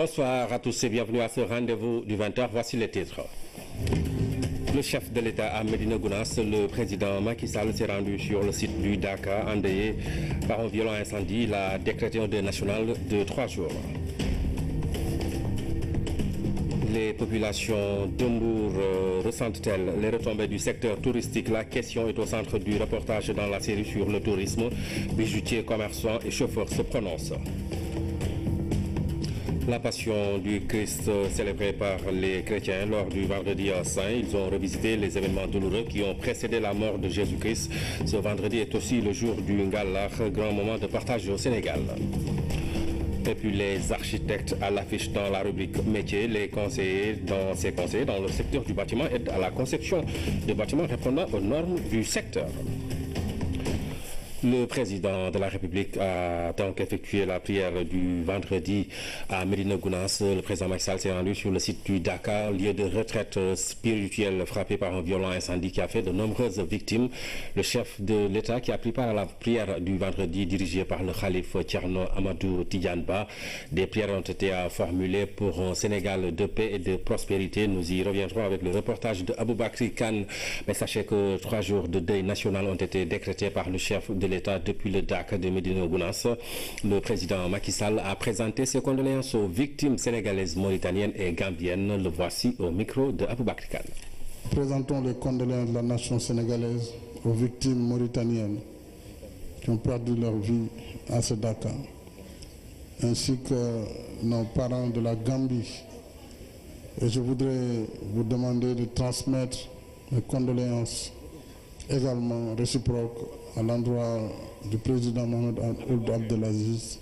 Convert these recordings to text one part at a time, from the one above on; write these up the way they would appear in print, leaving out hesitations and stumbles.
Bonsoir à tous et bienvenue à ce rendez-vous du 20h. Voici les titres. Le chef de l'État à Médina Gounass, le président Macky Sall, s'est rendu sur le site du Dakar endeuillé par un violent incendie. Il a décrété un deuil national de 3 jours. Les populations de Mbour ressentent-elles les retombées du secteur touristique? La question est au centre du reportage dans la série sur le tourisme. Bijoutiers, commerçants et chauffeurs se prononcent. La passion du Christ célébrée par les chrétiens lors du vendredi saint. Ils ont revisité les événements douloureux qui ont précédé la mort de Jésus-Christ. Ce vendredi est aussi le jour du Ngalar, grand moment de partage au Sénégal. Et puis les architectes à l'affiche dans la rubrique métier, les conseillers dans ces conseillers dans le secteur du bâtiment aident à la conception de bâtiments répondant aux normes du secteur. Le président de la République a donc effectué la prière du vendredi à Médina Gounass. Le président Macky Sall s'est rendu sur le site du Dakar, lieu de retraite spirituelle frappé par un violent incendie qui a fait de nombreuses victimes. Le chef de l'État qui a pris part à la prière du vendredi dirigée par le Khalife Thierno Amadou Tidiane Ba. Des prières ont été formulées pour un Sénégal de paix et de prospérité. Nous y reviendrons avec le reportage de Aboubakry Kane. Mais sachez que 3 jours de deuil national ont été décrétés par le chef de l'État depuis le Dakar de Médina Gounass. Le président Macky Sall a présenté ses condoléances aux victimes sénégalaises, mauritaniennes et gambiennes. Le voici au micro de Aboubakry Kane. Présentons les condoléances de la nation sénégalaise aux victimes mauritaniennes qui ont perdu leur vie à ce Dakar, ainsi que nos parents de la Gambie. Et je voudrais vous demander de transmettre mes condoléances également réciproques à l'endroit du président Mohamed Ould Abdelaziz,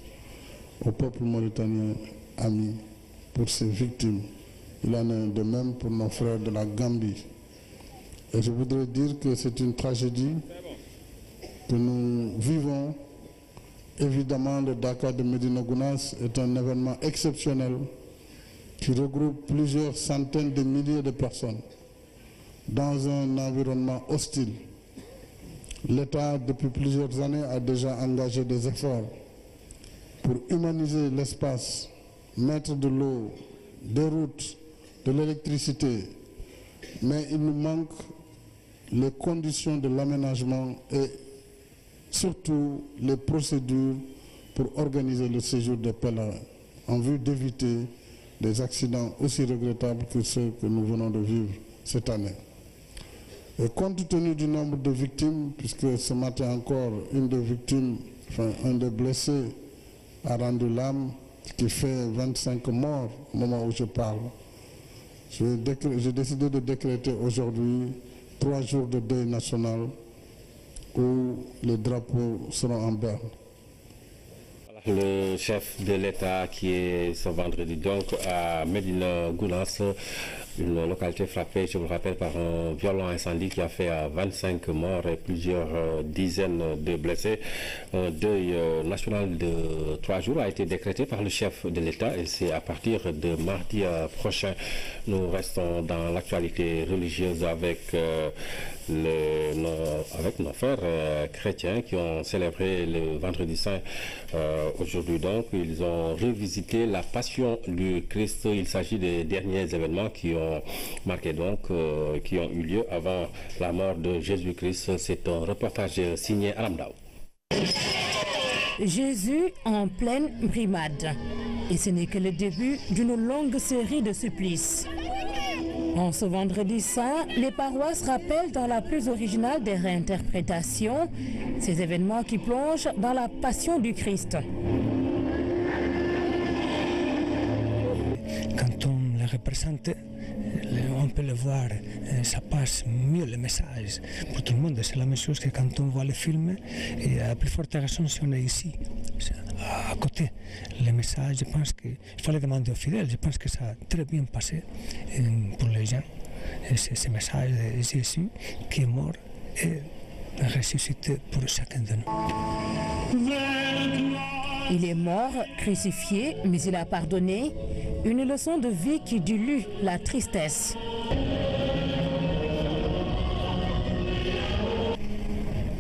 au peuple mauritanien ami pour ses victimes. Il en est de même pour nos frères de la Gambie. Et je voudrais dire que c'est une tragédie que nous vivons. Évidemment, le Dakar de Médina Gounass est un événement exceptionnel qui regroupe plusieurs centaines de milliers de personnes dans un environnement hostile. L'État, depuis plusieurs années, a déjà engagé des efforts pour humaniser l'espace, mettre de l'eau, des routes, de l'électricité. Mais il nous manque les conditions de l'aménagement et surtout les procédures pour organiser le séjour des pèlerins en vue d'éviter des accidents aussi regrettables que ceux que nous venons de vivre cette année. Et compte tenu du nombre de victimes, puisque ce matin encore, une des victimes, un des blessés a rendu l'âme, ce qui fait 25 morts au moment où je parle, j'ai décidé de décréter aujourd'hui 3 jours de deuil national où les drapeaux seront en berne. Le chef de l'État qui est ce vendredi donc à Médina Gounass, une localité frappée, je vous le rappelle, par un violent incendie qui a fait 25 morts et plusieurs dizaines de blessés. Un deuil national de 3 jours a été décrété par le chef de l'État et c'est à partir de mardi prochain. Nous restons dans l'actualité religieuse avec nos frères chrétiens qui ont célébré le vendredi saint. Aujourd'hui donc, ils ont revisité la passion du Christ. Il s'agit des derniers événements qui ont marqué donc, qui ont eu lieu avant la mort de Jésus-Christ. C'est un reportage signé Alamdao. Jésus en pleine brimade. Et ce n'est que le début d'une longue série de supplices. En ce vendredi saint, les paroisses rappellent dans la plus originale des réinterprétations ces événements qui plongent dans la passion du Christ. Quand on le représente, on peut le voir, ça passe mieux le message pour tout le monde. C'est la même chose que quand on voit le film, et à plus forte raison si on est ici, à côté. Le message, je pense qu'il fallait demander aux fidèles, je pense que ça a très bien passé pour les gens. Et c'est ce message de Jésus qui est mort et ressuscité pour chacun de nous. Il est mort, crucifié, mais il a pardonné. Une leçon de vie qui dilue la tristesse.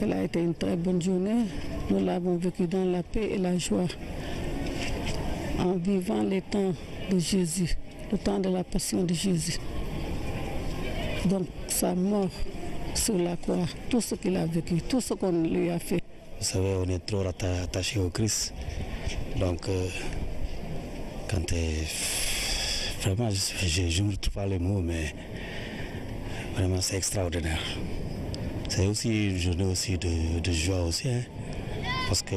Elle a été une très bonne journée. Nous l'avons vécu dans la paix et la joie. En vivant les temps de Jésus, le temps de la passion de Jésus. Donc sa mort sur la croix, tout ce qu'il a vécu, tout ce qu'on lui a fait. Vous savez, on est trop attaché au Christ. Donc, vraiment, je ne trouve pas les mots, mais vraiment, c'est extraordinaire. C'est aussi une journée aussi de joie aussi, hein, parce que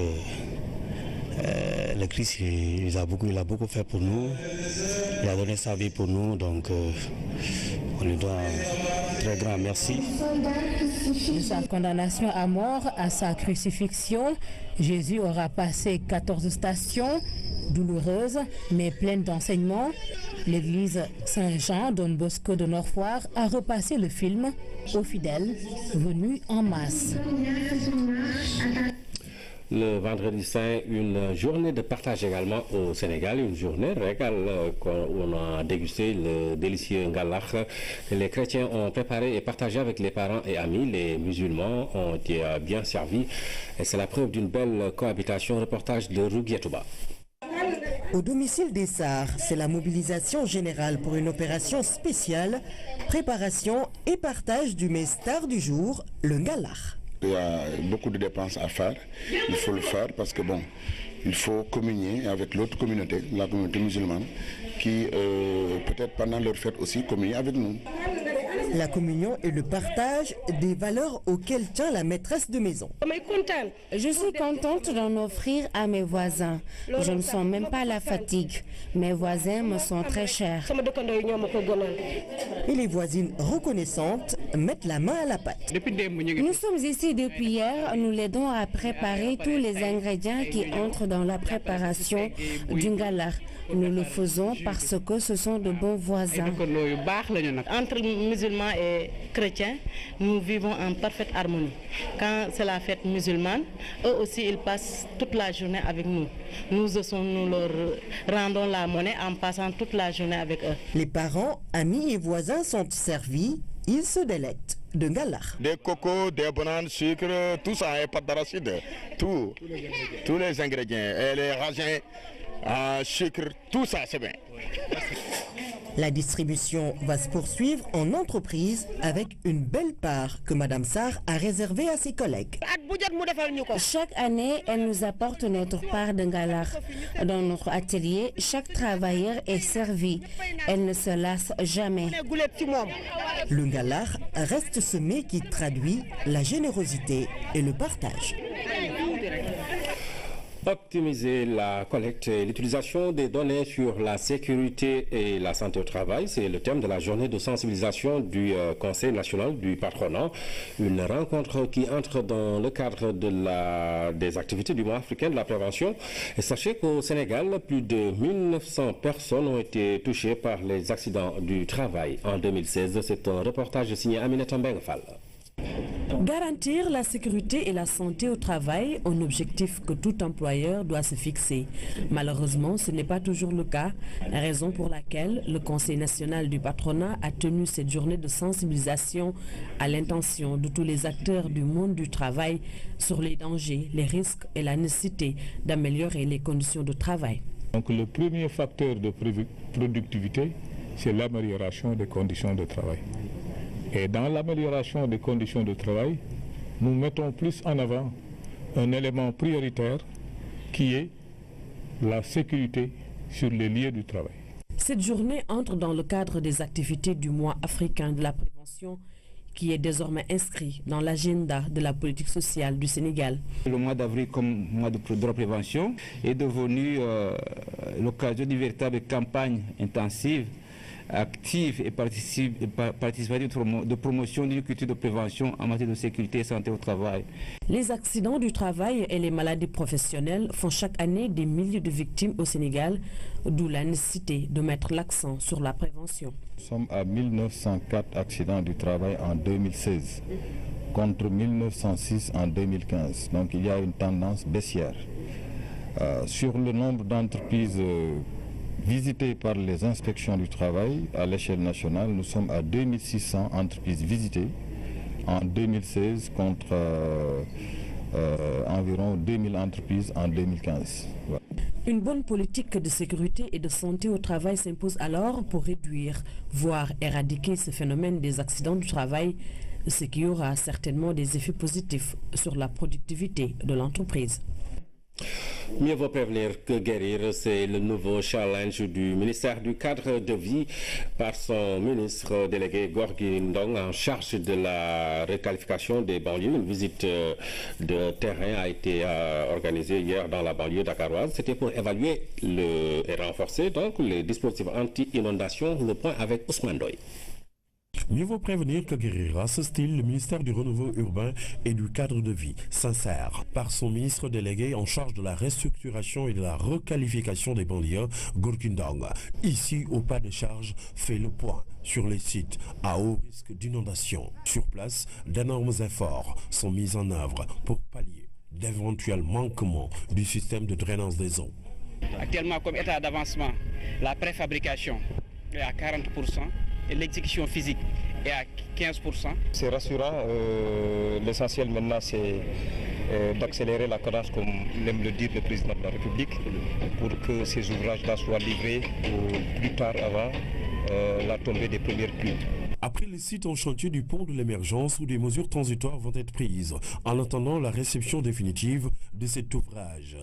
le Christ, il a beaucoup fait pour nous. Il a donné sa vie pour nous, donc on lui doit un très grand merci. De sa condamnation à mort à sa crucifixion, Jésus aura passé 14 stations douloureuses mais pleines d'enseignements. L'église Saint-Jean Don Bosco de Nord-Foire a repassé le film aux fidèles venus en masse. Le vendredi saint, une journée de partage également au Sénégal, une journée régale où on a dégusté le délicieux ngalax que les chrétiens ont préparé et partagé avec les parents et amis. Les musulmans ont été bien servis et c'est la preuve d'une belle cohabitation. Reportage de Rougiatouba. Au domicile des Sarres, c'est la mobilisation générale pour une opération spéciale, préparation et partage du mets star du jour, le ngalax. Il y a beaucoup de dépenses à faire, il faut le faire parce que bon, il faut communier avec l'autre communauté, la communauté musulmane, qui peut-être pendant leur fête aussi communie avec nous. La communion et le partage des valeurs auxquelles tient la maîtresse de maison. Je suis contente d'en offrir à mes voisins. Je ne sens même pas la fatigue. Mes voisins me sont très chers. Et les voisines reconnaissantes mettent la main à la pâte. Nous sommes ici depuis hier. Nous l'aidons à préparer tous les ingrédients qui entrent dans la préparation du ngalax. Nous le faisons parce que ce sont de bons voisins. Entre musulmans et chrétiens, nous vivons en parfaite harmonie. Quand c'est la fête musulmane, eux aussi ils passent toute la journée avec nous. Nous leur rendons la monnaie en passant toute la journée avec eux. Les parents, amis et voisins sont servis. Ils se délectent de ngalax. Des cocos, des bananes, sucre, tout ça, et pâte d'arachide, tous les ingrédients, et les raisins, sucre, tout ça c'est bien. La distribution va se poursuivre en entreprise avec une belle part que Madame Sarr a réservée à ses collègues. Chaque année, elle nous apporte notre part de ngalax. Dans notre atelier, chaque travailleur est servi. Elle ne se lasse jamais. Le ngalax reste ce mets qui traduit la générosité et le partage. Optimiser la collecte et l'utilisation des données sur la sécurité et la santé au travail, c'est le thème de la journée de sensibilisation du Conseil national du patronat. Une rencontre qui entre dans le cadre des activités du mois africain de la prévention. Et sachez qu'au Sénégal, plus de 1900 personnes ont été touchées par les accidents du travail en 2016. C'est un reportage signé Aminata Mbengfal. Garantir la sécurité et la santé au travail, un objectif que tout employeur doit se fixer. Malheureusement, ce n'est pas toujours le cas, raison pour laquelle le Conseil national du patronat a tenu cette journée de sensibilisation à l'intention de tous les acteurs du monde du travail sur les dangers, les risques et la nécessité d'améliorer les conditions de travail. Donc le premier facteur de productivité, c'est l'amélioration des conditions de travail. Et dans l'amélioration des conditions de travail, nous mettons plus en avant un élément prioritaire qui est la sécurité sur les lieux du travail. Cette journée entre dans le cadre des activités du mois africain de la prévention qui est désormais inscrit dans l'agenda de la politique sociale du Sénégal. Le mois d'avril comme mois de la prévention est devenu l'occasion d'une véritable campagne intensive, active et participative de promotion d'une culture de prévention en matière de sécurité et santé au travail. Les accidents du travail et les maladies professionnelles font chaque année des milliers de victimes au Sénégal, d'où la nécessité de mettre l'accent sur la prévention. Nous sommes à 1904 accidents du travail en 2016 contre 1906 en 2015. Donc il y a une tendance baissière. Sur le nombre d'entreprises visitées par les inspections du travail à l'échelle nationale, nous sommes à 2600 entreprises visitées en 2016 contre environ 2000 entreprises en 2015. Ouais. Une bonne politique de sécurité et de santé au travail s'impose alors pour réduire, voire éradiquer ce phénomène des accidents du travail, ce qui aura certainement des effets positifs sur la productivité de l'entreprise. Mieux vaut prévenir que guérir, c'est le nouveau challenge du ministère du cadre de vie par son ministre délégué Gorgui Ndong en charge de la requalification des banlieues. Une visite de terrain a été organisée hier dans la banlieue dakaroise. C'était pour évaluer et renforcer donc les dispositifs anti-inondation. Le point avec Ousmane Doy. Mieux vaut prévenir que guérir. À ce style, le ministère du Renouveau urbain et du cadre de vie s'insère par son ministre délégué en charge de la restructuration et de la requalification des banlieues, Gorgui Ndong. Ici, au pas de charge, fait le point sur les sites à haut risque d'inondation. Sur place, d'énormes efforts sont mis en œuvre pour pallier d'éventuels manquements du système de drainage des eaux. Actuellement, comme état d'avancement, la préfabrication est à 40%. Et l'exécution physique est à 15%. C'est rassurant. L'essentiel maintenant, c'est d'accélérer la cadence, comme aime le dire le président de la République, pour que ces ouvrages-là soient livrés au plus tard avant la tombée des premières pluies. Après les sites en chantier du pont de l'émergence où des mesures transitoires vont être prises, en attendant la réception définitive de cet ouvrage.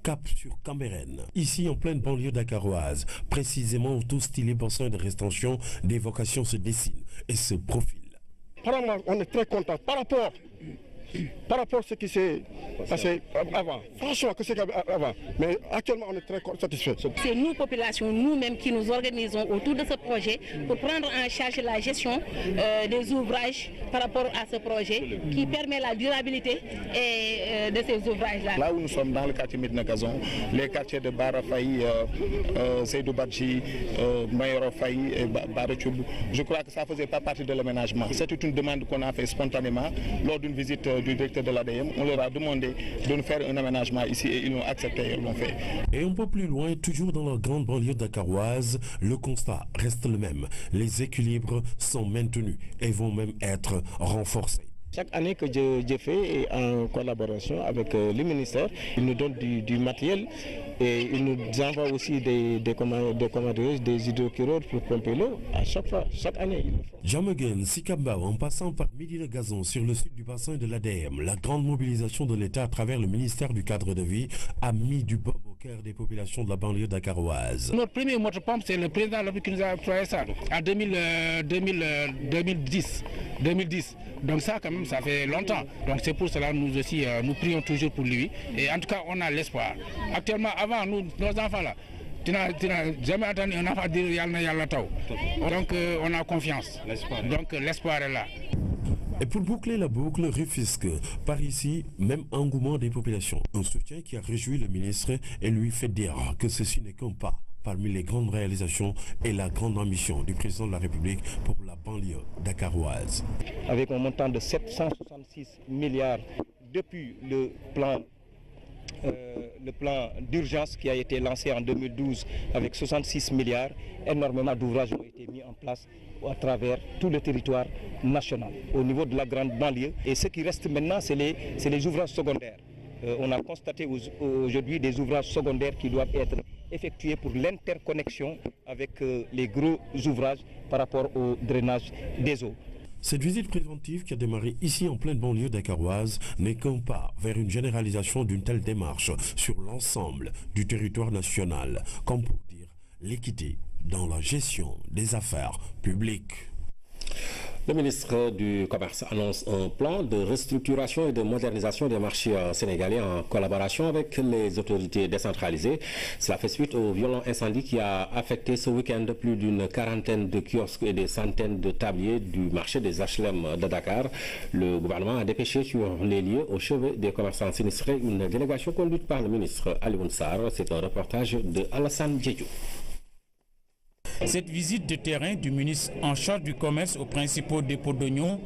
Cap sur Cambérène, ici en pleine banlieue dakaroise, précisément où tout stylé bassin de rétention des vocations se dessine et se profile. Apparemment, on est très content par rapport à ce qui s'est passé avant. Franchement, que c'est avant. Mais actuellement, on est très satisfait. C'est nous, population, nous-mêmes, qui nous organisons autour de ce projet pour prendre en charge la gestion des ouvrages par rapport à ce projet qui permet la durabilité de ces ouvrages-là. Là où nous sommes dans le quartier Médina Gazon, les quartiers de Barafaï, Seydou Badji, Mayoro Faï et Baratchoubou, je crois que ça ne faisait pas partie de l'aménagement. C'était une demande qu'on a fait spontanément lors d'une visite du directeur de l'ADM. On leur a demandé de nous faire un aménagement ici et ils l'ont accepté et ils l'ont fait. Et un peu plus loin, toujours dans la grande banlieue dakaroise, le constat reste le même. Les équilibres sont maintenus et vont même être renforcés. Chaque année que je fais en collaboration avec le ministère, il nous donne du matériel et il nous envoie aussi des hydrocureurs pour pomper l'eau à chaque fois, chaque année. Djamegen, Sikambao, en passant par Médina Gazon sur le sud du bassin de l'ADM, la grande mobilisation de l'État à travers le ministère du cadre de vie a mis du baume au cœur des populations de la banlieue dakaroise. Notre premier moto-pompe, c'est le président de la République qui nous a octroyé ça en 2010. Donc ça, quand même, ça fait longtemps. Donc c'est pour cela que nous aussi, nous prions toujours pour lui. Et en tout cas, on a l'espoir. Actuellement, avant, nos enfants là, tu n'as jamais entendu un enfant dire Yalna Tao. Donc on a confiance. Donc l'espoir est là. Et pour boucler la boucle, Rufisque, par ici, même engouement des populations. Un soutien qui a réjoui le ministre et lui fait dire que ceci n'est qu'un pas parmi les grandes réalisations et la grande ambition du président de la République pour la banlieue dakaroise. Avec un montant de 766 milliards depuis le plan d'urgence qui a été lancé en 2012 avec 66 milliards, énormément d'ouvrages ont été mis en place à travers tout le territoire national, au niveau de la grande banlieue. Et ce qui reste maintenant, c'est les ouvrages secondaires. On a constaté aujourd'hui des ouvrages secondaires qui doivent être effectués pour l'interconnexion avec les gros ouvrages par rapport au drainage des eaux. Cette visite préventive qui a démarré ici en pleine banlieue dakaroise n'est qu'un pas vers une généralisation d'une telle démarche sur l'ensemble du territoire national, comme pour dire l'équité dans la gestion des affaires publiques. Le ministre du Commerce annonce un plan de restructuration et de modernisation des marchés sénégalais en collaboration avec les autorités décentralisées. Cela fait suite au violent incendie qui a affecté ce week-end plus d'une quarantaine de kiosques et des centaines de tabliers du marché des HLM de Dakar. Le gouvernement a dépêché sur les lieux au chevet des commerçants sinistrés une délégation conduite par le ministre Alioune Sarr. C'est un reportage de Alassane Djedjou. Cette visite de terrain du ministre en charge du commerce aux principaux dépôts d'oignons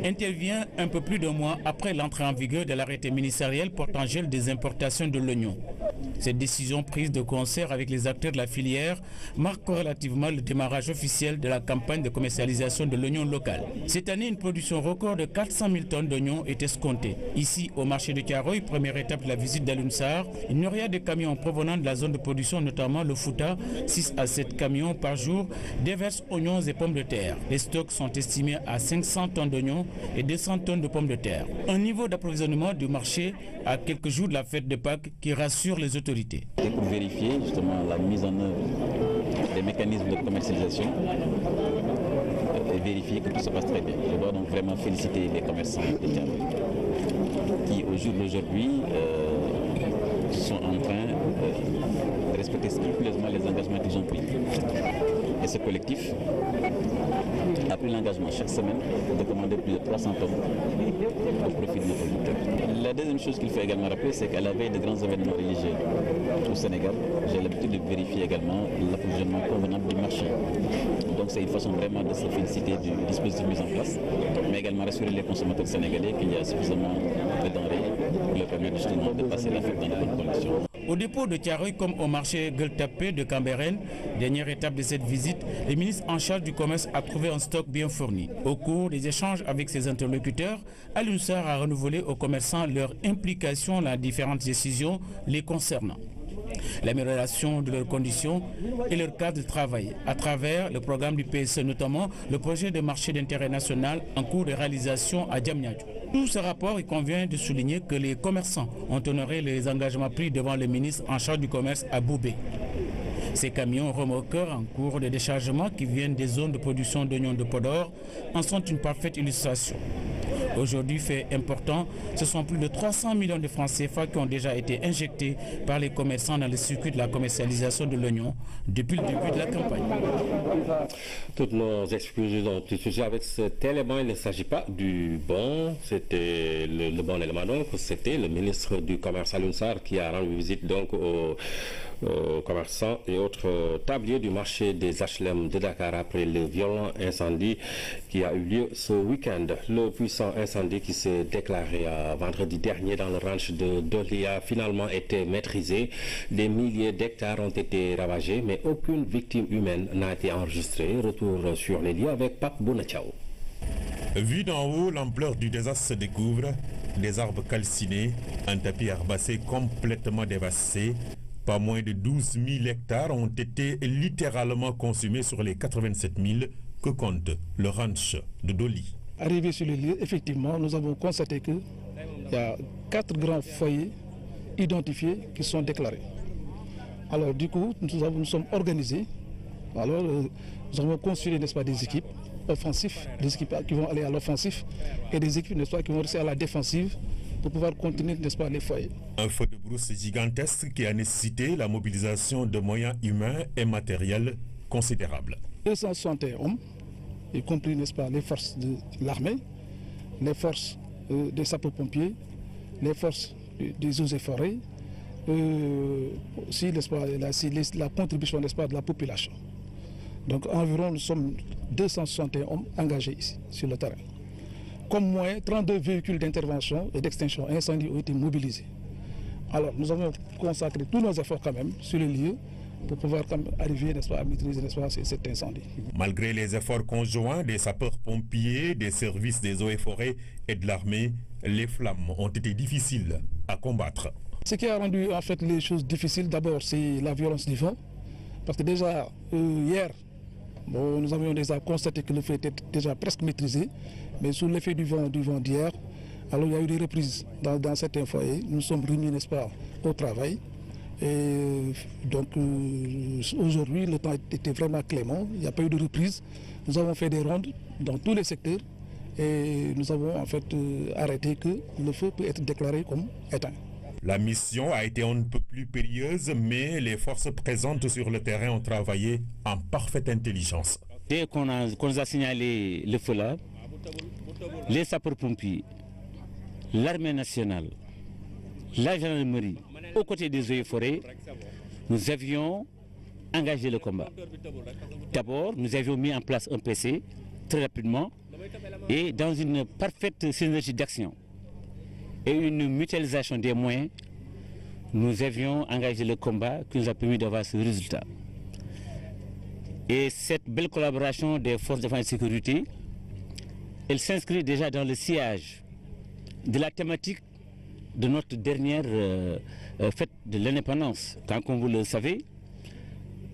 intervient un peu plus d'un mois après l'entrée en vigueur de l'arrêté ministériel portant gel des importations de l'oignon. Cette décision prise de concert avec les acteurs de la filière marque relativement le démarrage officiel de la campagne de commercialisation de l'oignon local. Cette année, une production record de 400 000 tonnes d'oignons est escomptée. Ici, au marché de Thiaroye, première étape de la visite d'Alioune Sarr, il n'y aurait de camions provenant de la zone de production, notamment le Fouta. 6 à 7 camions par jour déversent oignons et pommes de terre. Les stocks sont estimés à 500 tonnes d'oignons et 200 tonnes de pommes de terre. Un niveau d'approvisionnement du marché à quelques jours de la fête de Pâques qui rassure les autorités. Et pour vérifier justement la mise en œuvre des mécanismes de commercialisation et vérifier que tout se passe très bien. Je dois donc vraiment féliciter les commerçants de Thiaroye qui au jour d'aujourd'hui sont en train de respecter scrupuleusement les engagements qu'ils ont pris. Et ce collectif a pris l'engagement chaque semaine de commander plus de 300 tonnes au profit de nos producteurs. La deuxième chose qu'il faut également rappeler, c'est qu'à la veille de grands événements religieux au Sénégal, j'ai l'habitude de vérifier également l'approvisionnement convenable du marché. Donc c'est une façon vraiment de se féliciter du dispositif mis en place, mais également rassurer les consommateurs sénégalais qu'il y a suffisamment de denrées qui leur permettent justement de passer la fête dans de bonnes conditions. Au dépôt de Thiaroye comme au marché Gueule-Tapée de Cambérène, dernière étape de cette visite, le ministre en charge du commerce a trouvé un stock bien fourni. Au cours des échanges avec ses interlocuteurs, Alioune Sarr a renouvelé aux commerçants leur implication dans les différentes décisions les concernant. L'amélioration de leurs conditions et leur cadre de travail à travers le programme du PSE, notamment le projet de marché d'intérêt national en cours de réalisation à Diamniadio. Tout ce rapport, il convient de souligner que les commerçants ont honoré les engagements pris devant le ministre en charge du commerce à Boubé. Ces camions remorqueurs en cours de déchargement qui viennent des zones de production d'oignons de Podor en sont une parfaite illustration. Aujourd'hui, fait important, ce sont plus de 300 millions de francs CFA qui ont déjà été injectés par les commerçants dans le circuit de la commercialisation de l'oignon depuis le début de la campagne. Toutes nos excuses ont été avec cet élément. Il ne s'agit pas du bon, c'était le bon élément. Donc, c'était le ministre du Commerce Alioune Sarr qui a rendu visite donc aux commerçants et autres tabliers du marché des HLM de Dakar après le violent incendie qui a eu lieu ce week-end. Le puissant incendie qui s'est déclaré vendredi dernier dans le ranch de Dolia a finalement été maîtrisé. Des milliers d'hectares ont été ravagés, mais aucune victime humaine n'a été enregistrée. Retour sur les lieux avec Pape Bounachao. Vu d'en haut, l'ampleur du désastre se découvre. Des arbres calcinés, un tapis herbacé complètement dévasté. Pas moins de 12 000 hectares ont été littéralement consumés sur les 87 000 que compte le ranch de Doli. Arrivé sur le lieu, effectivement, nous avons constaté qu'il y a 4 grands foyers identifiés qui sont déclarés. Alors du coup, nous sommes organisés. Alors nous avons construit, n'est-ce pas, des équipes offensives, des équipes qui vont aller à l'offensif et des équipes, n'est-ce pas, qui vont rester à la défensive pour pouvoir contenir, n'est-ce pas, les foyers. Un feu de brousse gigantesque qui a nécessité la mobilisation de moyens humains et matériels considérables. 261 hommes, y compris, n'est-ce pas, les forces de l'armée, les forces des sapeurs-pompiers, les forces des eaux et forêts, aussi, n'est-ce pas, la contribution, n'est-ce pas, de la population. Donc environ, nous sommes 261 hommes engagés ici, sur le terrain. Comme moyen, 32 véhicules d'intervention et d'extinction incendie ont été mobilisés. Alors nous avons consacré tous nos efforts quand même sur le lieu pour pouvoir arriver, n'est-ce pas, à maîtriser, n'est-ce pas, cet incendie. Malgré les efforts conjoints des sapeurs-pompiers, des services des eaux et forêts et de l'armée, les flammes ont été difficiles à combattre. Ce qui a rendu en fait les choses difficiles, d'abord c'est la violence du vent, parce que déjà hier, nous avions déjà constaté que le feu était déjà presque maîtrisé, mais sous l'effet du vent d'hier, alors il y a eu des reprises dans certains foyers. Nous sommes remis, n'est-ce pas, au travail. Et donc aujourd'hui, le temps était vraiment clément, il n'y a pas eu de reprise. Nous avons fait des rondes dans tous les secteurs et nous avons en fait arrêté que le feu peut être déclaré comme éteint. La mission a été un peu plus périlleuse, mais les forces présentes sur le terrain ont travaillé en parfaite intelligence. Dès qu'on nous a signalé le feu là, les sapeurs-pompiers, l'armée nationale, la gendarmerie, aux côtés des eaux et forêts, nous avions engagé le combat. D'abord, nous avions mis en place un PC très rapidement et dans une parfaite synergie d'action et une mutualisation des moyens, nous avions engagé le combat qui nous a permis d'avoir ce résultat. Et cette belle collaboration des forces de défense et de sécurité, elle s'inscrit déjà dans le sillage de la thématique de notre dernière fête de l'indépendance. Quand, comme vous le savez,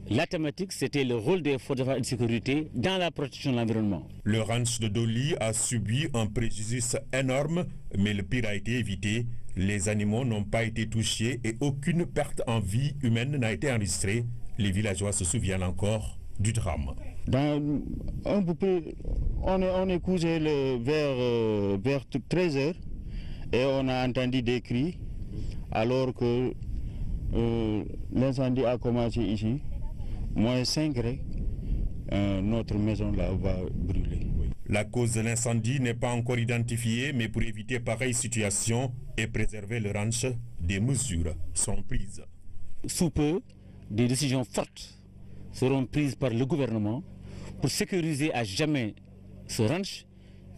la thématique, c'était le rôle des forces de défense et de sécurité dans la protection de l'environnement. Le ranch de Doli a subi un préjudice énorme, mais le pire a été évité. Les animaux n'ont pas été touchés et aucune perte en vie humaine n'a été enregistrée. Les villageois se souviennent encore du drame. On est couché vers 13h et on a entendu des cris alors que l'incendie a commencé ici. Moins 5 notre maison là va brûler. La cause de l'incendie n'est pas encore identifiée, mais pour éviter pareille situation et préserver le ranch, des mesures sont prises. Sous peu, des décisions fortes seront prises par le gouvernement pour sécuriser à jamais ce ranch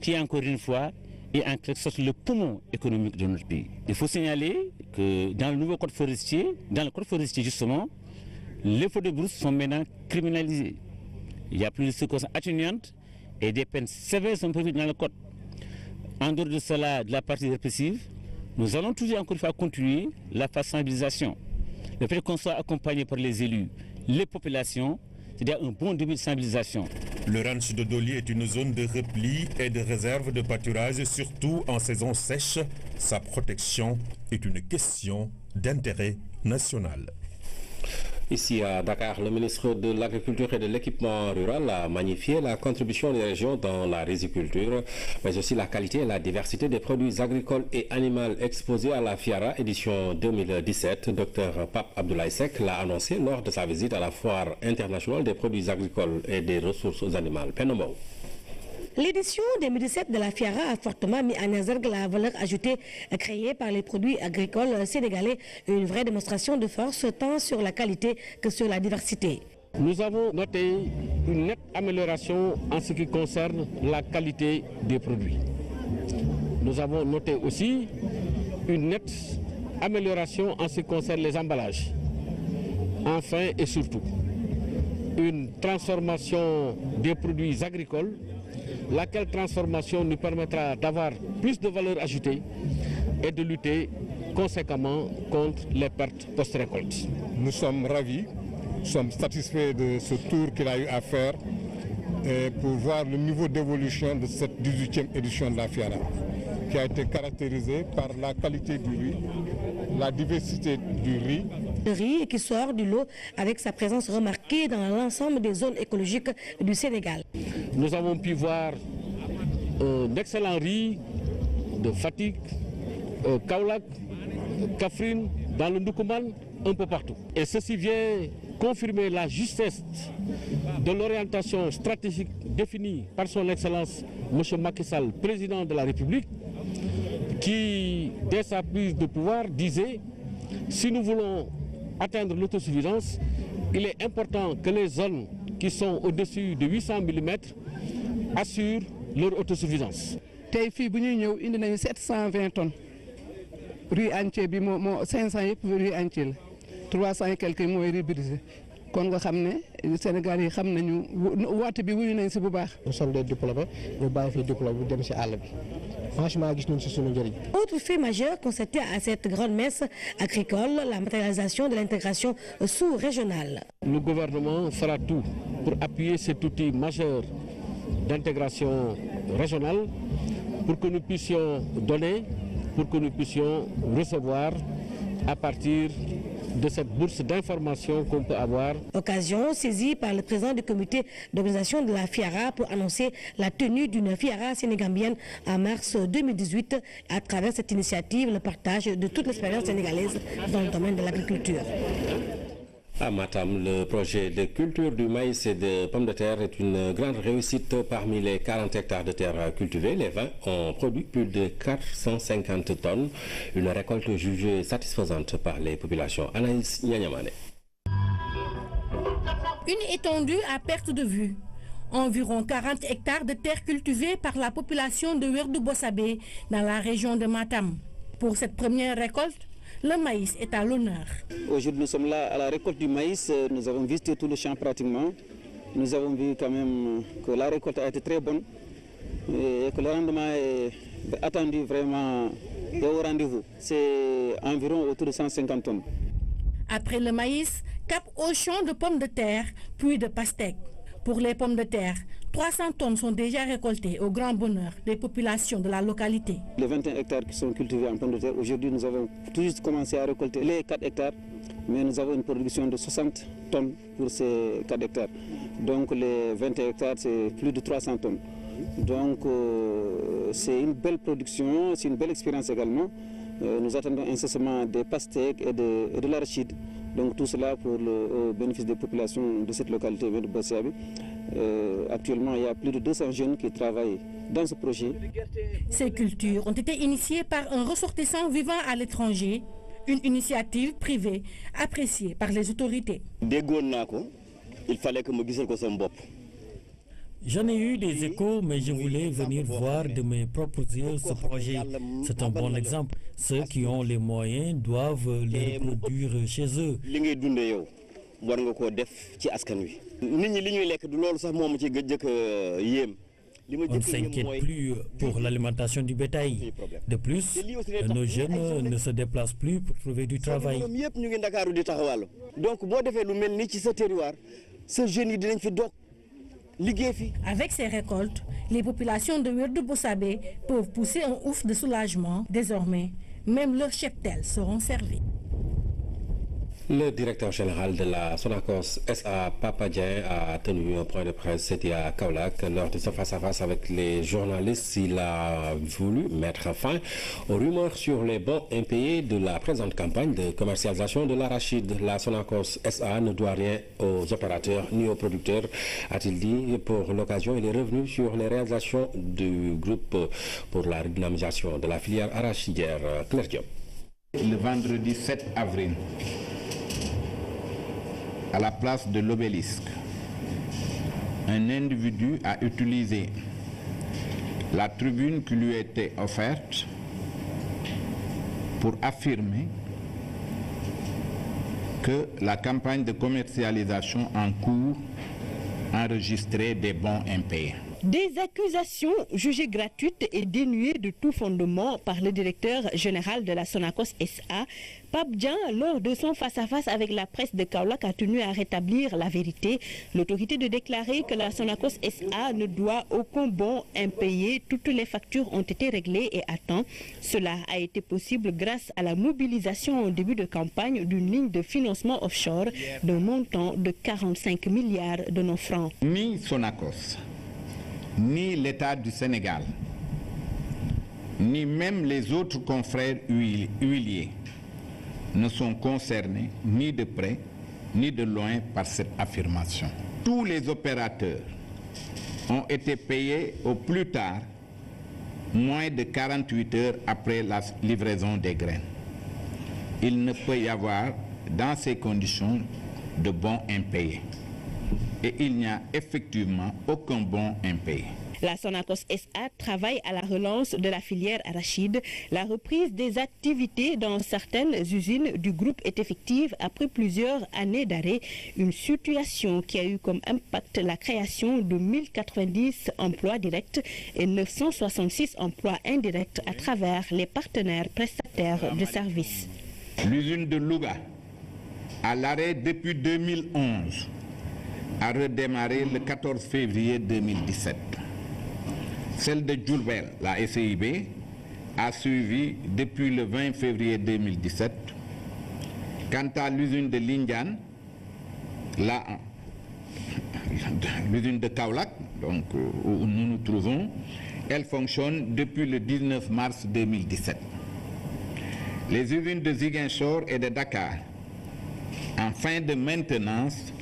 qui, encore une fois, est en quelque sorte le poumon économique de notre pays. Il faut signaler que dans le nouveau code forestier, justement, les feux de brousse sont maintenant criminalisés. Il n'y a plus de circonstances atténuantes et des peines sévères sont prévues dans le code. En dehors de cela, de la partie répressive, nous allons toujours encore une fois continuer la phase de sensibilisation. Le fait qu'on soit accompagné par les élus, les populations, c'est-à-dire un bon début de sensibilisation. Le ranch de Doli est une zone de repli et de réserve de pâturage, surtout en saison sèche. Sa protection est une question d'intérêt national. Ici à Dakar, le ministre de l'Agriculture et de l'Équipement rural a magnifié la contribution des régions dans la riziculture, mais aussi la qualité et la diversité des produits agricoles et animaux exposés à la FIARA édition 2017. Dr Pape Abdoulaye Seck l'a annoncé lors de sa visite à la Foire internationale des produits agricoles et des ressources animales. Penombo. L'édition 2017 de la FIARA a fortement mis en exergue la valeur ajoutée créée par les produits agricoles sénégalais, une vraie démonstration de force tant sur la qualité que sur la diversité. Nous avons noté une nette amélioration en ce qui concerne la qualité des produits. Nous avons noté aussi une nette amélioration en ce qui concerne les emballages. Enfin et surtout, une transformation des produits agricoles, laquelle transformation nous permettra d'avoir plus de valeur ajoutée et de lutter conséquemment contre les pertes post-récolte. Nous sommes ravis, nous sommes satisfaits de ce tour qu'il a eu à faire pour voir le niveau d'évolution de cette 18e édition de la FIARA, qui a été caractérisée par la qualité du riz, la diversité du riz. Le riz qui sort du lot avec sa présence remarquée dans l'ensemble des zones écologiques du Sénégal. Nous avons pu voir un excellent riz de Fatick, Kaolack, Kaffrine, dans le Ndoukoumane, un peu partout. Et ceci vient confirmer la justesse de l'orientation stratégique définie par son Excellence M. Macky Sall, président de la République, qui, dès sa prise de pouvoir, disait « Si nous voulons atteindre l'autosuffisance, il est important que les zones qui sont au-dessus de 800 mm assurent leur autosuffisance. » tey fii bu ñuy ñëw indi nañu 720 tonnes riz entier bi moo 500 yëpp riz entier la 300 et quelques mooy riz brisé kon nga xam ne Sénégal yi xam nañu woote bi wuyu nañ si bu baax. Nous sommes des diplômés ñu bàyyi fi diplôme bu dem si àll bi franchement gis nañ si suñu njëriñ. Autre fait majeur constaté à cette grande messe agricole, la matérialisation de l'intégration sous-régionale. Le gouvernement fera tout pour appuyer cet outil majeur d'intégration régionale pour que nous puissions donner, pour que nous puissions recevoir à partir de cette bourse d'information qu'on peut avoir. Occasion saisie par le président du comité d'organisation de la FIARA pour annoncer la tenue d'une FIARA sénégambienne en mars 2018 à travers cette initiative, le partage de toute l'expérience sénégalaise dans le domaine de l'agriculture. À Matam, le projet de culture du maïs et de pommes de terre est une grande réussite. Parmi les 40 hectares de terre cultivés, les 20 ont produit plus de 450 tonnes. Une récolte jugée satisfaisante par les populations. Anaïs Nyanyamane. Une étendue à perte de vue. Environ 40 hectares de terre cultivée par la population de Werdou Bossabé dans la région de Matam. Pour cette première récolte, le maïs est à l'honneur. Aujourd'hui, nous sommes là à la récolte du maïs. Nous avons visité tout le champ pratiquement. Nous avons vu quand même que la récolte a été très bonne et que le rendement est attendu vraiment au rendez-vous. C'est environ autour de 150 tonnes. Après le maïs, cap au champ de pommes de terre, puis de pastèques. Pour les pommes de terre, 300 tonnes sont déjà récoltées au grand bonheur des populations de la localité. Les 21 hectares qui sont cultivés en pommes de terre, aujourd'hui nous avons tout juste commencé à récolter les 4 hectares, mais nous avons une production de 60 tonnes pour ces 4 hectares. Donc les 21 hectares, c'est plus de 300 tonnes. Donc c'est une belle production, c'est une belle expérience également. Nous attendons incessamment des pastèques et de l'arachide. Donc tout cela pour le bénéfice des populations de cette localité de Bossiabi. Actuellement, il y a plus de 200 jeunes qui travaillent dans ce projet. Ces cultures ont été initiées par un ressortissant vivant à l'étranger, une initiative privée appréciée par les autorités. Il fallait que je me dise. J'en ai eu des échos, mais je voulais venir voir de mes propres yeux ce projet. C'est un bon exemple. Ceux qui ont les moyens doivent les reproduire chez eux. On ne s'inquiète plus pour l'alimentation du bétail. De plus, nos jeunes ne se déplacent plus pour trouver du travail. Donc, ces jeunes avec ces récoltes, les populations de Weirdu Bossabé peuvent pousser un ouf de soulagement. Désormais, même leurs cheptels seront servis. Le directeur général de la Sonacos SA, Papa Dieng, a tenu un point de presse, c'était à Kaolack. Lors de ce face-à-face avec les journalistes, il a voulu mettre fin aux rumeurs sur les bons impayés de la présente campagne de commercialisation de l'arachide. La Sonacos SA ne doit rien aux opérateurs ni aux producteurs, a-t-il dit. Pour l'occasion, il est revenu sur les réalisations du groupe pour la redynamisation de la filière arachidière. Claire Diop. Le vendredi 7 avril, à la place de l'obélisque, un individu a utilisé la tribune qui lui était offerte pour affirmer que la campagne de commercialisation en cours enregistrait des bons impayés. Des accusations jugées gratuites et dénuées de tout fondement par le directeur général de la Sonacos SA, Pape Dieng, lors de son face-à-face avec la presse de Kaolack, a tenu à rétablir la vérité. L'autorité de déclarer que la Sonacos SA ne doit aucun bon impayé. Toutes les factures ont été réglées et à temps. Cela a été possible grâce à la mobilisation au début de campagne d'une ligne de financement offshore d'un montant de 45 milliards de nos francs. Ni Sonacos, ni l'État du Sénégal, ni même les autres confrères huiliers ne sont concernés ni de près ni de loin par cette affirmation. Tous les opérateurs ont été payés au plus tard moins de 48 heures après la livraison des graines. Il ne peut y avoir dans ces conditions de bons impayés. Et il n'y a effectivement aucun bon impayé. La Sonacos SA travaille à la relance de la filière arachide. La reprise des activités dans certaines usines du groupe est effective après plusieurs années d'arrêt. Une situation qui a eu comme impact la création de 1090 emplois directs et 966 emplois indirects à travers les partenaires prestataires de services. L'usine de Louga, à l'arrêt depuis 2011, a redémarré le 14 février 2017. Celle de Diourbel, la SIB, a suivi depuis le 20 février 2017. Quant à l'usine de Lindiane, l'usine de Kaolack, donc, où nous nous trouvons, elle fonctionne depuis le 19 mars 2017. Les usines de Ziguinchor et de Dakar, en fin de maintenance,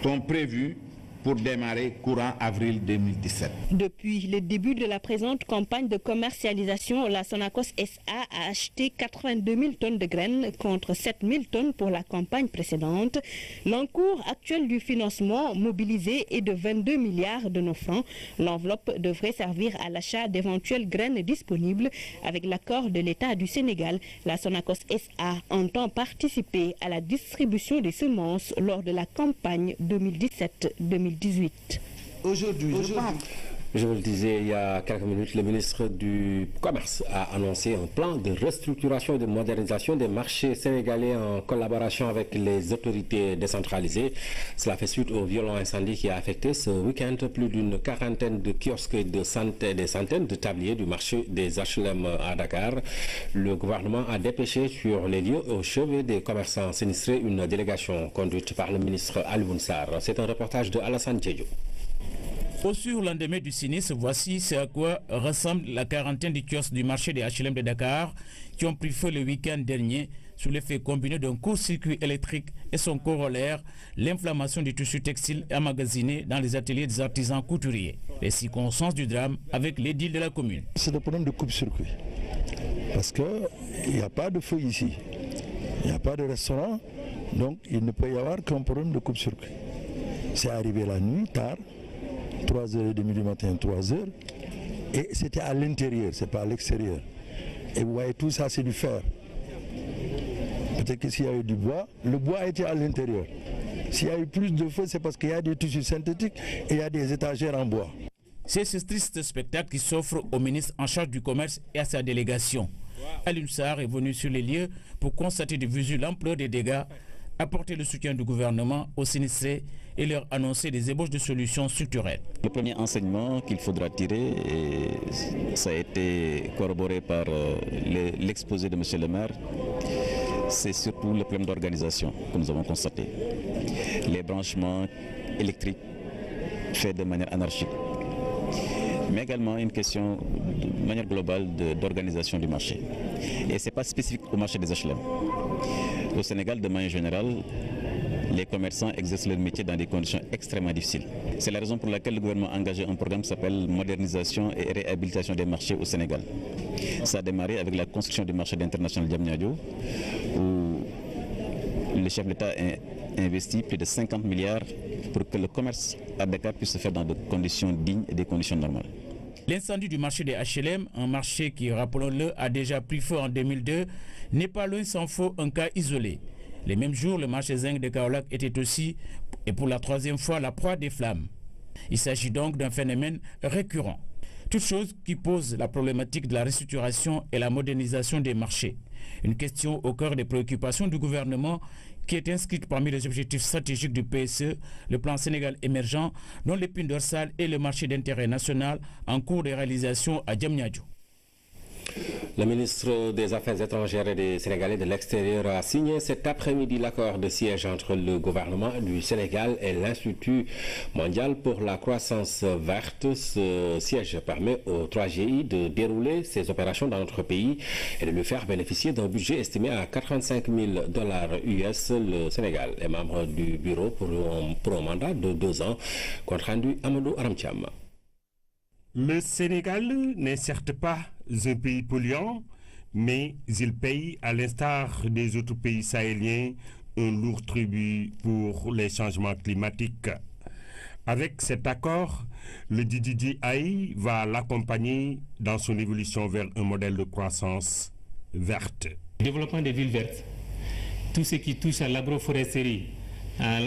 sont prévues pour démarrer courant avril 2017. Depuis le début de la présente campagne de commercialisation, la Sonacos SA a acheté 82 000 tonnes de graines contre 7 000 tonnes pour la campagne précédente. L'encours actuel du financement mobilisé est de 22 milliards de nos francs. L'enveloppe devrait servir à l'achat d'éventuelles graines disponibles. Avec l'accord de l'État du Sénégal, la Sonacos SA entend participer à la distribution des semences lors de la campagne 2017-2018. Aujourd'hui, je vous le disais il y a quelques minutes, le ministre du Commerce a annoncé un plan de restructuration et de modernisation des marchés sénégalais en collaboration avec les autorités décentralisées. Cela fait suite au violent incendie qui a affecté ce week-end plus d'une quarantaine de kiosques et des centaines de tabliers du marché des HLM à Dakar. Le gouvernement a dépêché sur les lieux au chevet des commerçants sinistrés une délégation conduite par le ministre Alioune Sarr. C'est un reportage de Alassane Diédhiou. Au surlendemain du sinistre, voici ce à quoi ressemble la quarantaine de kiosques du marché des HLM de Dakar qui ont pris feu le week-end dernier sous l'effet combiné d'un court-circuit électrique et son corollaire, l'inflammation du tissu textile emmagasiné dans les ateliers des artisans couturiers. Les circonstances du drame avec l'édile de la commune. C'est le problème de coupe-circuit. Parce qu'il n'y a pas de feu ici. Il n'y a pas de restaurant. Donc il ne peut y avoir qu'un problème de coupe-circuit. C'est arrivé la nuit, tard. 3h30 du matin, 3h, et c'était à l'intérieur, c'est pas à l'extérieur. Et vous voyez, tout ça, c'est du fer. Peut-être que s'il y a eu du bois, le bois était à l'intérieur. S'il y a eu plus de feu, c'est parce qu'il y a des tissus synthétiques et il y a des étagères en bois. C'est ce triste spectacle qui s'offre au ministre en charge du commerce et à sa délégation. Alioune Sarr est venu sur les lieux pour constater de visu l'ampleur des dégâts, apporter le soutien du gouvernement aux sinistrés et leur annoncer des ébauches de solutions structurelles. Le premier enseignement qu'il faudra tirer, et ça a été corroboré par l'exposé de M. le maire, c'est surtout le problème d'organisation que nous avons constaté. Les branchements électriques faits de manière anarchique. Mais également une question de manière globale d'organisation du marché. Et ce n'est pas spécifique au marché des HLM. Au Sénégal, de manière générale, les commerçants exercent leur métier dans des conditions extrêmement difficiles. C'est la raison pour laquelle le gouvernement a engagé un programme qui s'appelle modernisation et réhabilitation des marchés au Sénégal. Ça a démarré avec la construction du marché international Diamniadio, où le chef de l'État a investi plus de 50 milliards pour que le commerce à Dakar puisse se faire dans des conditions dignes et des conditions normales. L'incendie du marché des HLM, un marché qui, rappelons-le, a déjà pris feu en 2002, n'est pas loin sans faux un cas isolé. Les mêmes jours, le marché zinc de Kaolack était aussi, et pour la troisième fois, la proie des flammes. Il s'agit donc d'un phénomène récurrent. Toute chose qui pose la problématique de la restructuration et la modernisation des marchés. Une question au cœur des préoccupations du gouvernement qui est inscrite parmi les objectifs stratégiques du PSE, le plan Sénégal émergent, dont l'épine dorsale est le marché d'intérêt national en cours de réalisation à Diamniadio. Le ministre des Affaires étrangères et des Sénégalais de l'extérieur a signé cet après-midi l'accord de siège entre le gouvernement du Sénégal et l'Institut mondial pour la croissance verte. Ce siège permet au 3GI de dérouler ses opérations dans notre pays et de lui faire bénéficier d'un budget estimé à $85 000 US. Le Sénégal est membre du bureau pour un mandat de 2 ans. Compte rendu Amadou Aramtiam. Le Sénégal n'est certes pas un pays polluant, mais il paye, à l'instar des autres pays sahéliens, un lourd tribut pour les changements climatiques. Avec cet accord, le DDDI va l'accompagner dans son évolution vers un modèle de croissance verte. Le développement des villes vertes, tout ce qui touche à l'agroforesterie,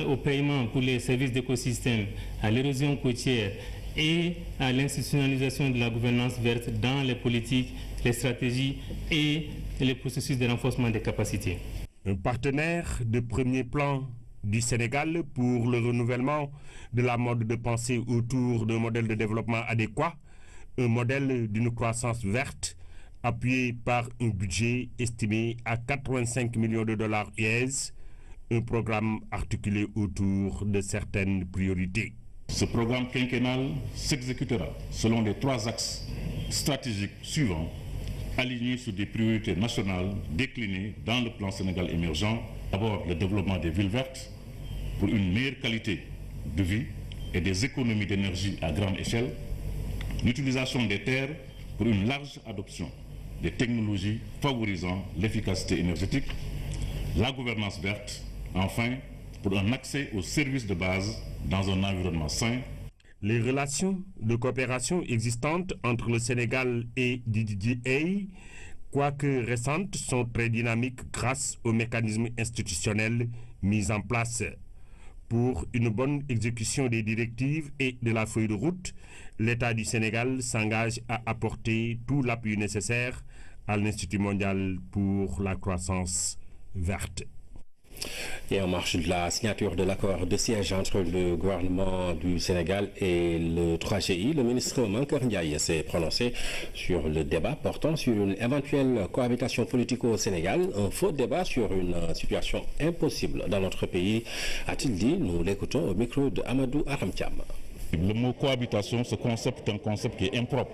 au paiement pour les services d'écosystème, à l'érosion côtière, et à l'institutionnalisation de la gouvernance verte dans les politiques, les stratégies et les processus de renforcement des capacités. Un partenaire de premier plan du Sénégal pour le renouvellement de la mode de pensée autour d'un modèle de développement adéquat, un modèle d'une croissance verte appuyé par un budget estimé à $85 millions US, un programme articulé autour de certaines priorités. Ce programme quinquennal s'exécutera selon les 3 axes stratégiques suivants, alignés sur des priorités nationales déclinées dans le plan Sénégal émergent. D'abord, le développement des villes vertes pour une meilleure qualité de vie, et des économies d'énergie à grande échelle, l'utilisation des terres pour une large adoption des technologies favorisant l'efficacité énergétique, la gouvernance verte, enfin, pour un accès aux services de base dans un environnement sain. Les relations de coopération existantes entre le Sénégal et DDDA, quoique récentes, sont très dynamiques grâce aux mécanismes institutionnels mis en place. Pour une bonne exécution des directives et de la feuille de route, l'État du Sénégal s'engage à apporter tout l'appui nécessaire à l'Institut mondial pour la croissance verte. Et en marche de la signature de l'accord de siège entre le gouvernement du Sénégal et le 3GI, le ministre Mankeur Ndiaye s'est prononcé sur le débat portant sur une éventuelle cohabitation politique au Sénégal, un faux débat sur une situation impossible dans notre pays, a-t-il dit. Nous l'écoutons au micro de Amadou Aramtiam. Le mot cohabitation, ce concept est un concept qui est impropre.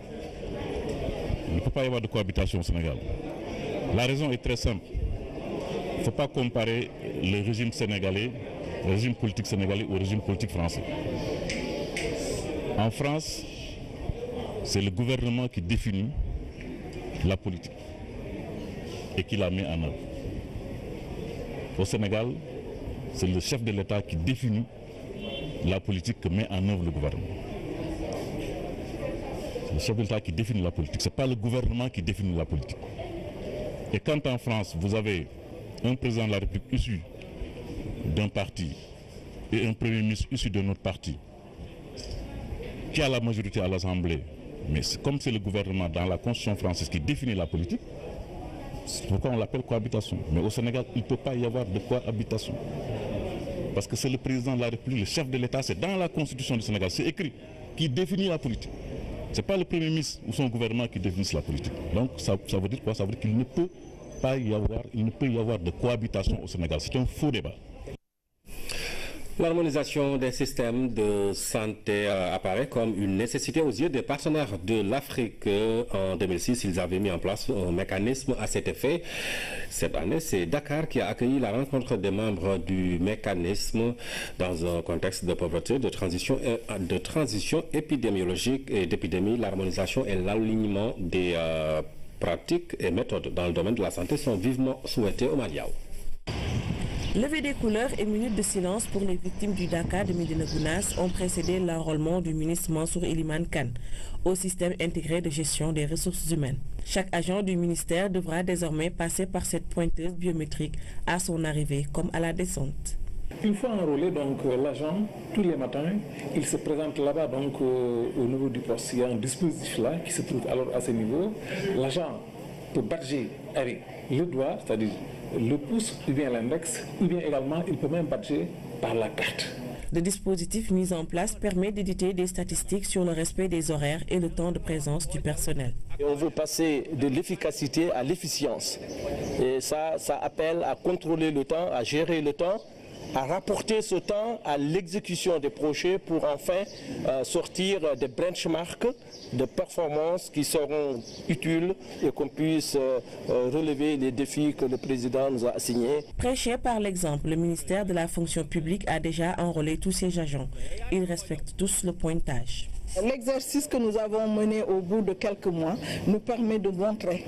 Il ne peut pas y avoir de cohabitation au Sénégal. La raison est très simple. Il ne faut pas comparer le régime sénégalais, le régime politique sénégalais au régime politique français. En France, c'est le gouvernement qui définit la politique et qui la met en œuvre. Au Sénégal, c'est le chef de l'État qui définit la politique que met en œuvre le gouvernement. C'est le chef de l'État qui définit la politique, ce n'est pas le gouvernement qui définit la politique. Et quand en France, vous avez un président de la République issu d'un parti et un premier ministre issu d'un autre parti qui a la majorité à l'Assemblée, mais comme c'est le gouvernement dans la Constitution française qui définit la politique, c'est pourquoi on l'appelle cohabitation. Mais au Sénégal, il ne peut pas y avoir de cohabitation. Parce que c'est le président de la République, le chef de l'État, c'est dans la Constitution du Sénégal, c'est écrit, qui définit la politique. Ce n'est pas le premier ministre ou son gouvernement qui définissent la politique. Donc ça veut dire quoi? Ça veut dire qu'il ne peut y avoir de cohabitation au Sénégal. C'est un faux débat. L'harmonisation des systèmes de santé apparaît comme une nécessité aux yeux des partenaires de l'Afrique. En 2006, ils avaient mis en place un mécanisme à cet effet. Cette année, c'est Dakar qui a accueilli la rencontre des membres du mécanisme dans un contexte de pauvreté, de transition épidémiologique et d'épidémie. L'harmonisation et l'alignement des pratiques et méthodes dans le domaine de la santé sont vivement souhaités au Madiao. Levée des couleurs et minutes de silence pour les victimes du Dakar de Médina Gounass ont précédé l'enrôlement du ministre Mansour Elimane Kane au système intégré de gestion des ressources humaines. Chaque agent du ministère devra désormais passer par cette pointeuse biométrique à son arrivée comme à la descente. Une fois enrôlé, donc l'agent, tous les matins, il se présente là-bas, donc au niveau du poste. Il y a un dispositif là qui se trouve alors à ce niveau. L'agent peut badger avec le doigt, c'est-à-dire le pouce ou bien l'index, ou bien également il peut même badger par la carte. Le dispositif mis en place permet d'éditer des statistiques sur le respect des horaires et le temps de présence du personnel. Et on veut passer de l'efficacité à l'efficience. Et ça appelle à contrôler le temps, à gérer le temps, à rapporter ce temps à l'exécution des projets pour enfin sortir des benchmarks de performance qui seront utiles et qu'on puisse relever les défis que le président nous a assignés. Prêché par l'exemple, le ministère de la fonction publique a déjà enrôlé tous ses agents. Ils respectent tous le pointage. L'exercice que nous avons mené au bout de quelques mois nous permet de montrer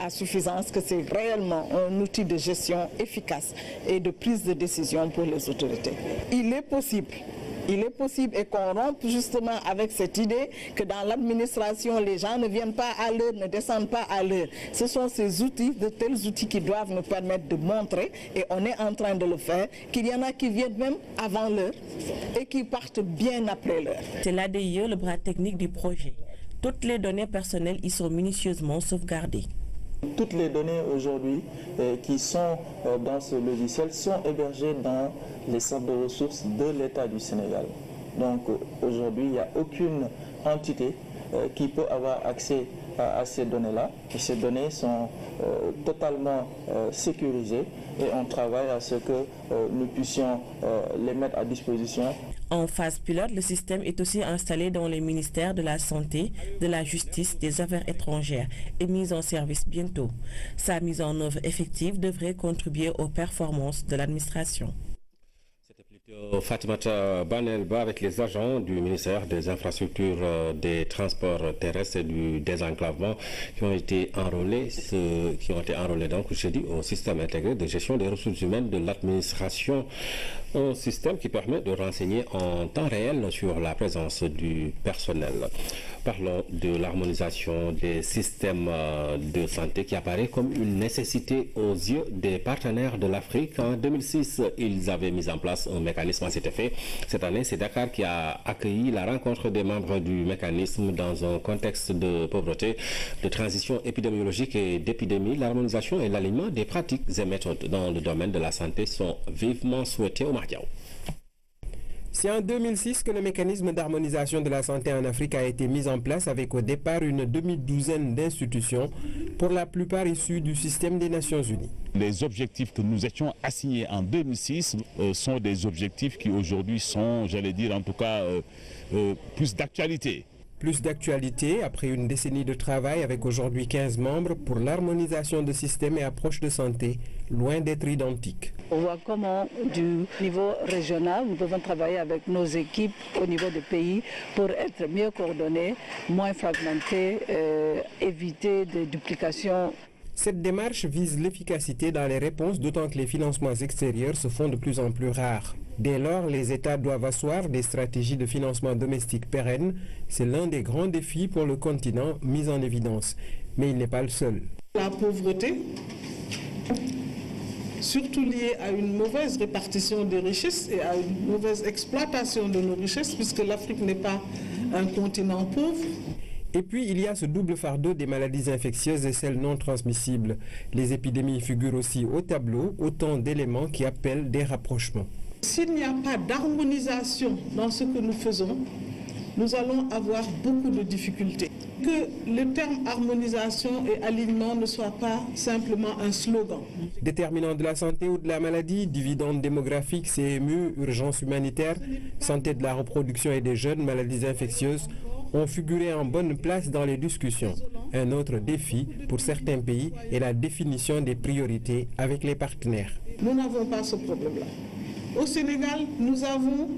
à suffisance que c'est réellement un outil de gestion efficace et de prise de décision pour les autorités. Il est possible et qu'on rompe justement avec cette idée que dans l'administration, les gens ne viennent pas à l'heure, ne descendent pas à l'heure. Ce sont ces outils, de tels outils qui doivent nous permettre de montrer, et on est en train de le faire, qu'il y en a qui viennent même avant l'heure et qui partent bien après l'heure. C'est l'ADIE, le bras technique du projet. Toutes les données personnelles y sont minutieusement sauvegardées. Toutes les données aujourd'hui qui sont dans ce logiciel sont hébergées dans les centres de ressources de l'État du Sénégal. Donc aujourd'hui, il n'y a aucune entité qui peut avoir accès à ces données-là. Et ces données sont totalement sécurisées et on travaille à ce que nous puissions les mettre à disposition. En phase pilote, le système est aussi installé dans les ministères de la Santé, de la Justice, des Affaires étrangères et mis en service bientôt. Sa mise en œuvre effective devrait contribuer aux performances de l'administration. Fatimata Banelba avec les agents du ministère des Infrastructures, des Transports terrestres et du désenclavement qui ont été enrôlés donc jeudi au système intégré de gestion des ressources humaines de l'administration, un système qui permet de renseigner en temps réel sur la présence du personnel. Parlons de l'harmonisation des systèmes de santé qui apparaît comme une nécessité aux yeux des partenaires de l'Afrique. En 2006, ils avaient mis en place un mécanisme à cet effet. Cette année, c'est Dakar qui a accueilli la rencontre des membres du mécanisme dans un contexte de pauvreté, de transition épidémiologique et d'épidémie. L'harmonisation et l'alignement des pratiques et méthodes dans le domaine de la santé sont vivement souhaités au Mardiaou. C'est en 2006 que le mécanisme d'harmonisation de la santé en Afrique a été mis en place avec au départ une demi-douzaine d'institutions, pour la plupart issues du système des Nations Unies. Les objectifs que nous étions assignés en 2006 sont des objectifs qui aujourd'hui sont, j'allais dire en tout cas, plus d'actualité. Plus d'actualité après une décennie de travail avec aujourd'hui 15 membres pour l'harmonisation de systèmes et approches de santé, loin d'être identiques. On voit comment du niveau régional, nous devons travailler avec nos équipes au niveau des pays pour être mieux coordonnés, moins fragmentés, éviter des duplications. Cette démarche vise l'efficacité dans les réponses, d'autant que les financements extérieurs se font de plus en plus rares. Dès lors, les États doivent asseoir des stratégies de financement domestique pérennes. C'est l'un des grands défis pour le continent mis en évidence. Mais il n'est pas le seul. La pauvreté, surtout liée à une mauvaise répartition des richesses et à une mauvaise exploitation de nos richesses, puisque l'Afrique n'est pas un continent pauvre. Et puis, il y a ce double fardeau des maladies infectieuses et celles non transmissibles. Les épidémies figurent aussi au tableau, autant d'éléments qui appellent des rapprochements. S'il n'y a pas d'harmonisation dans ce que nous faisons, nous allons avoir beaucoup de difficultés. Que le terme harmonisation et alignement ne soit pas simplement un slogan. Déterminant de la santé ou de la maladie, dividendes démographiques, CMU, urgence humanitaire, santé de la reproduction et des jeunes, maladies infectieuses, ont figuré en bonne place dans les discussions. Un autre défi pour certains pays est la définition des priorités avec les partenaires. Nous n'avons pas ce problème-là. Au Sénégal, nous avons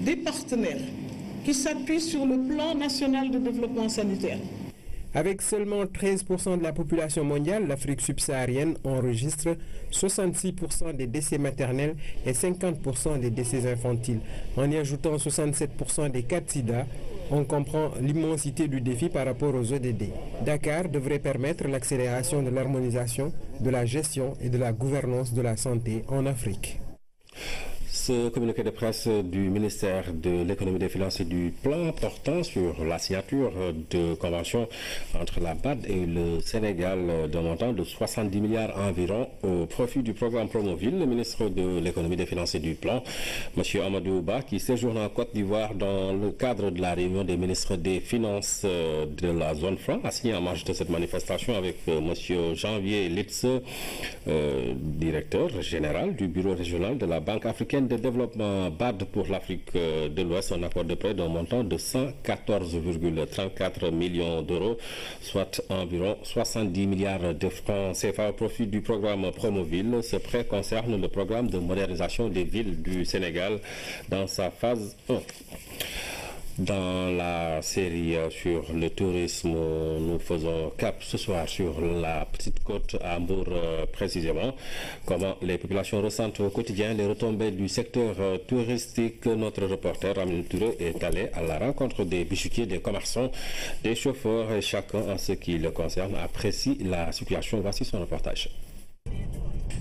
des partenaires qui s'appuient sur le plan national de développement sanitaire. Avec seulement 13% de la population mondiale, l'Afrique subsaharienne enregistre 66% des décès maternels et 50% des décès infantiles. En y ajoutant 67% des cas de sida, on comprend l'immensité du défi par rapport aux ODD. Dakar devrait permettre l'accélération de l'harmonisation, de la gestion et de la gouvernance de la santé en Afrique. Ce communiqué de presse du ministère de l'économie, des finances et du plan portant sur la signature de convention entre la BAD et le Sénégal d'un montant de 70 milliards environ au profit du programme Promoville. Le ministre de l'économie, des finances et du plan, M. Amadou Ba, qui séjourne en Côte d'Ivoire dans le cadre de la réunion des ministres des Finances de la zone franc, a signé en marge de cette manifestation avec M. Janvier Litz, directeur général du bureau régional de la Banque africaine de développement BAD pour l'Afrique de l'Ouest, un accord de prêt d'un montant de 114,34 millions d'euros, soit environ 70 milliards de francs CFA au profit du programme Promoville. Ce prêt concerne le programme de modernisation des villes du Sénégal dans sa phase 1. Dans la série sur le tourisme, nous faisons cap ce soir sur la petite côte à Hambourg précisément. Comment les populations ressentent au quotidien les retombées du secteur touristique. Notre reporter Amine Touré est allé à la rencontre des bijoutiers, des commerçants, des chauffeurs et chacun en ce qui le concerne apprécie la situation. Voici son reportage.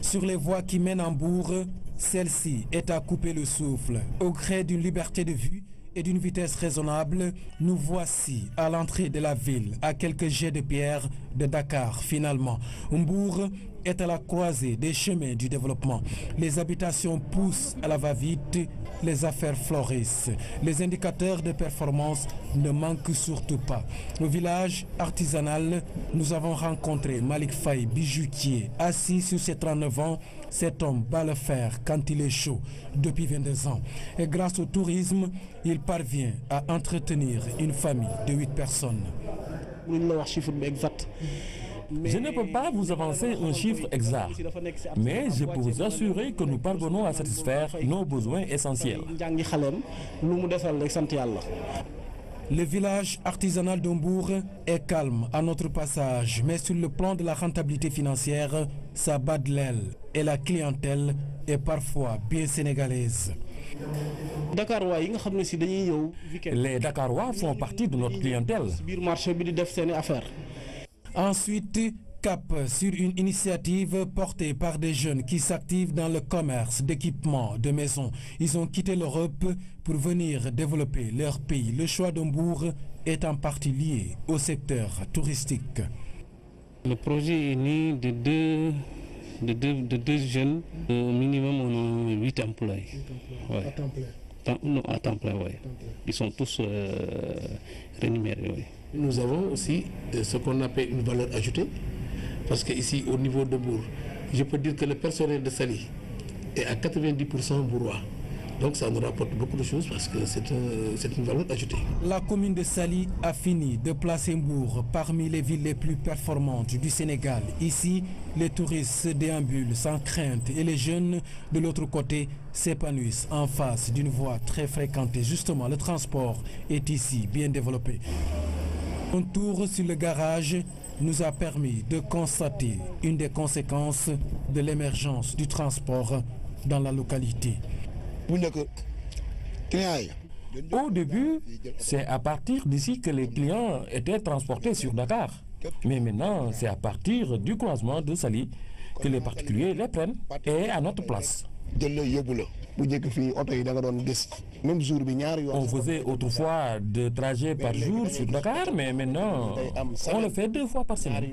Sur les voies qui mènent à Hambourg, celle-ci est à couper le souffle. Au gré d'une liberté de vue et d'une vitesse raisonnable, nous voici à l'entrée de la ville, à quelques jets de pierre de Dakar. Finalement, Hambourg est à la croisée des chemins du développement. Les habitations poussent à la va-vite, les affaires florissent. Les indicateurs de performance ne manquent surtout pas. Au village artisanal, nous avons rencontré Malik Faye, bijoutier, assis sur ses 39 ans. Cet homme bat le fer quand il est chaud depuis 22 ans. Et grâce au tourisme, il parvient à entretenir une famille de 8 personnes. Je ne peux pas vous avancer un chiffre exact, mais je peux vous assurer que nous parvenons à satisfaire nos besoins essentiels. Le village artisanal d'Ombour est calme à notre passage, mais sur le plan de la rentabilité financière, ça bat de l'aile et la clientèle est parfois bien sénégalaise. Les Dakarois font partie de notre clientèle. Ensuite, cap sur une initiative portée par des jeunes qui s'activent dans le commerce d'équipements de maisons. Ils ont quitté l'Europe pour venir développer leur pays. Le choix d'Ombour est en partie lié au secteur touristique. Le projet est né de deux jeunes, au minimum on a 8 employés. Ouais. À temps plein? Non, à temps plein, oui. Ils sont tous rémunérés. Ouais. Nous avons aussi ce qu'on appelle une valeur ajoutée, parce qu'ici au niveau de Bourg, je peux dire que le personnel de Saly est à 90% bourrois. Donc ça nous rapporte beaucoup de choses parce que c'est une valeur ajoutée. La commune de Saly a fini de placer Mbour parmi les villes les plus performantes du Sénégal. Ici, les touristes se déambulent sans crainte et les jeunes de l'autre côté s'épanouissent en face d'une voie très fréquentée. Justement, le transport est ici bien développé. Un tour sur le garage nous a permis de constater une des conséquences de l'émergence du transport dans la localité. Au début, c'est à partir d'ici que les clients étaient transportés sur Dakar. Mais maintenant, c'est à partir du croisement de Saly que les particuliers les prennent et à notre place. On faisait autrefois 2 trajets par jour sur Dakar, mais maintenant, on le fait 2 fois par semaine.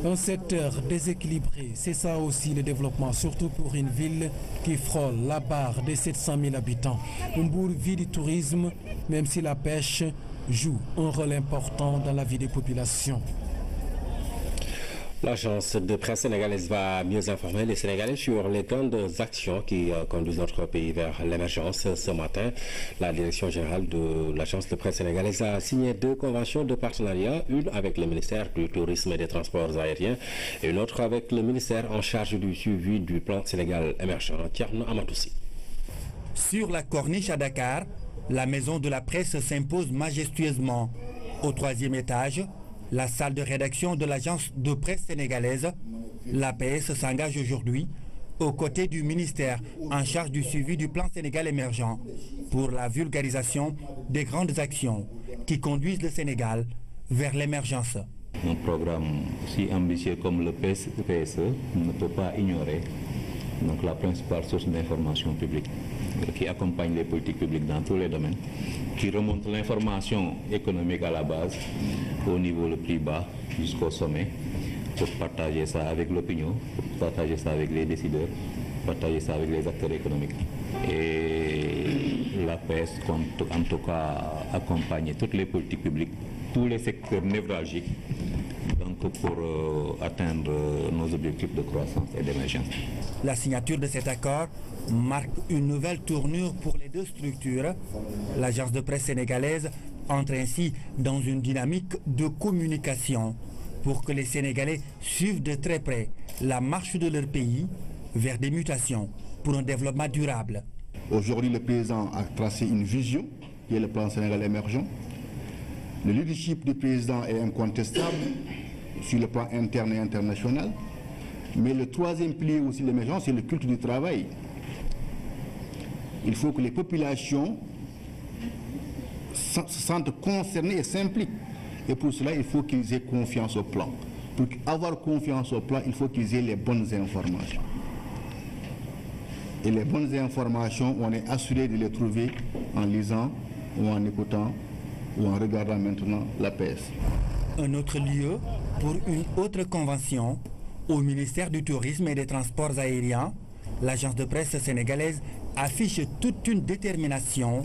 Un secteur déséquilibré, c'est ça aussi le développement, surtout pour une ville qui frôle la barre des 700 000 habitants. Mbour vit du tourisme, même si la pêche joue un rôle important dans la vie des populations. L'agence de presse sénégalaise va mieux informer les Sénégalais sur les grandes actions qui conduisent notre pays vers l'émergence. Ce matin, la direction générale de l'agence de presse sénégalaise a signé 2 conventions de partenariat, une avec le ministère du Tourisme et des Transports aériens et une autre avec le ministère en charge du suivi du plan Sénégal émergent, Thierno Amatoussi. Sur la corniche à Dakar, la maison de la presse s'impose majestueusement. Au 3e étage, la salle de rédaction de l'agence de presse sénégalaise, l'APS s'engage aujourd'hui aux côtés du ministère en charge du suivi du plan Sénégal émergent pour la vulgarisation des grandes actions qui conduisent le Sénégal vers l'émergence. Un programme si ambitieux comme le PSE ne peut pas ignorer donc la principale source d'information publique qui accompagne les politiques publiques dans tous les domaines, qui remonte l'information économique à la base, au niveau le plus bas jusqu'au sommet, pour partager ça avec l'opinion, pour partager ça avec les décideurs, partager ça avec les acteurs économiques. Et l'APS compte en tout cas accompagner toutes les politiques publiques, tous les secteurs névralgiques, donc pour atteindre nos objectifs de croissance et d'émergence. La signature de cet accord marque une nouvelle tournure pour les 2 structures. L'agence de presse sénégalaise entre ainsi dans une dynamique de communication pour que les Sénégalais suivent de très près la marche de leur pays vers des mutations pour un développement durable. Aujourd'hui, le président a tracé une vision qui est le plan Sénégal émergent. Le leadership du président est incontestable sur le plan interne et international. Mais le 3e pilier aussi de l'émergence, c'est le culte du travail. Il faut que les populations se sentent concernées et s'impliquent. Et pour cela, il faut qu'ils aient confiance au plan. Pour avoir confiance au plan, il faut qu'ils aient les bonnes informations. Et les bonnes informations, on est assuré de les trouver en lisant ou en écoutant ou en regardant maintenant l'APS. Un autre lieu pour une autre convention. Au ministère du Tourisme et des Transports aériens, l'agence de presse sénégalaise affiche toute une détermination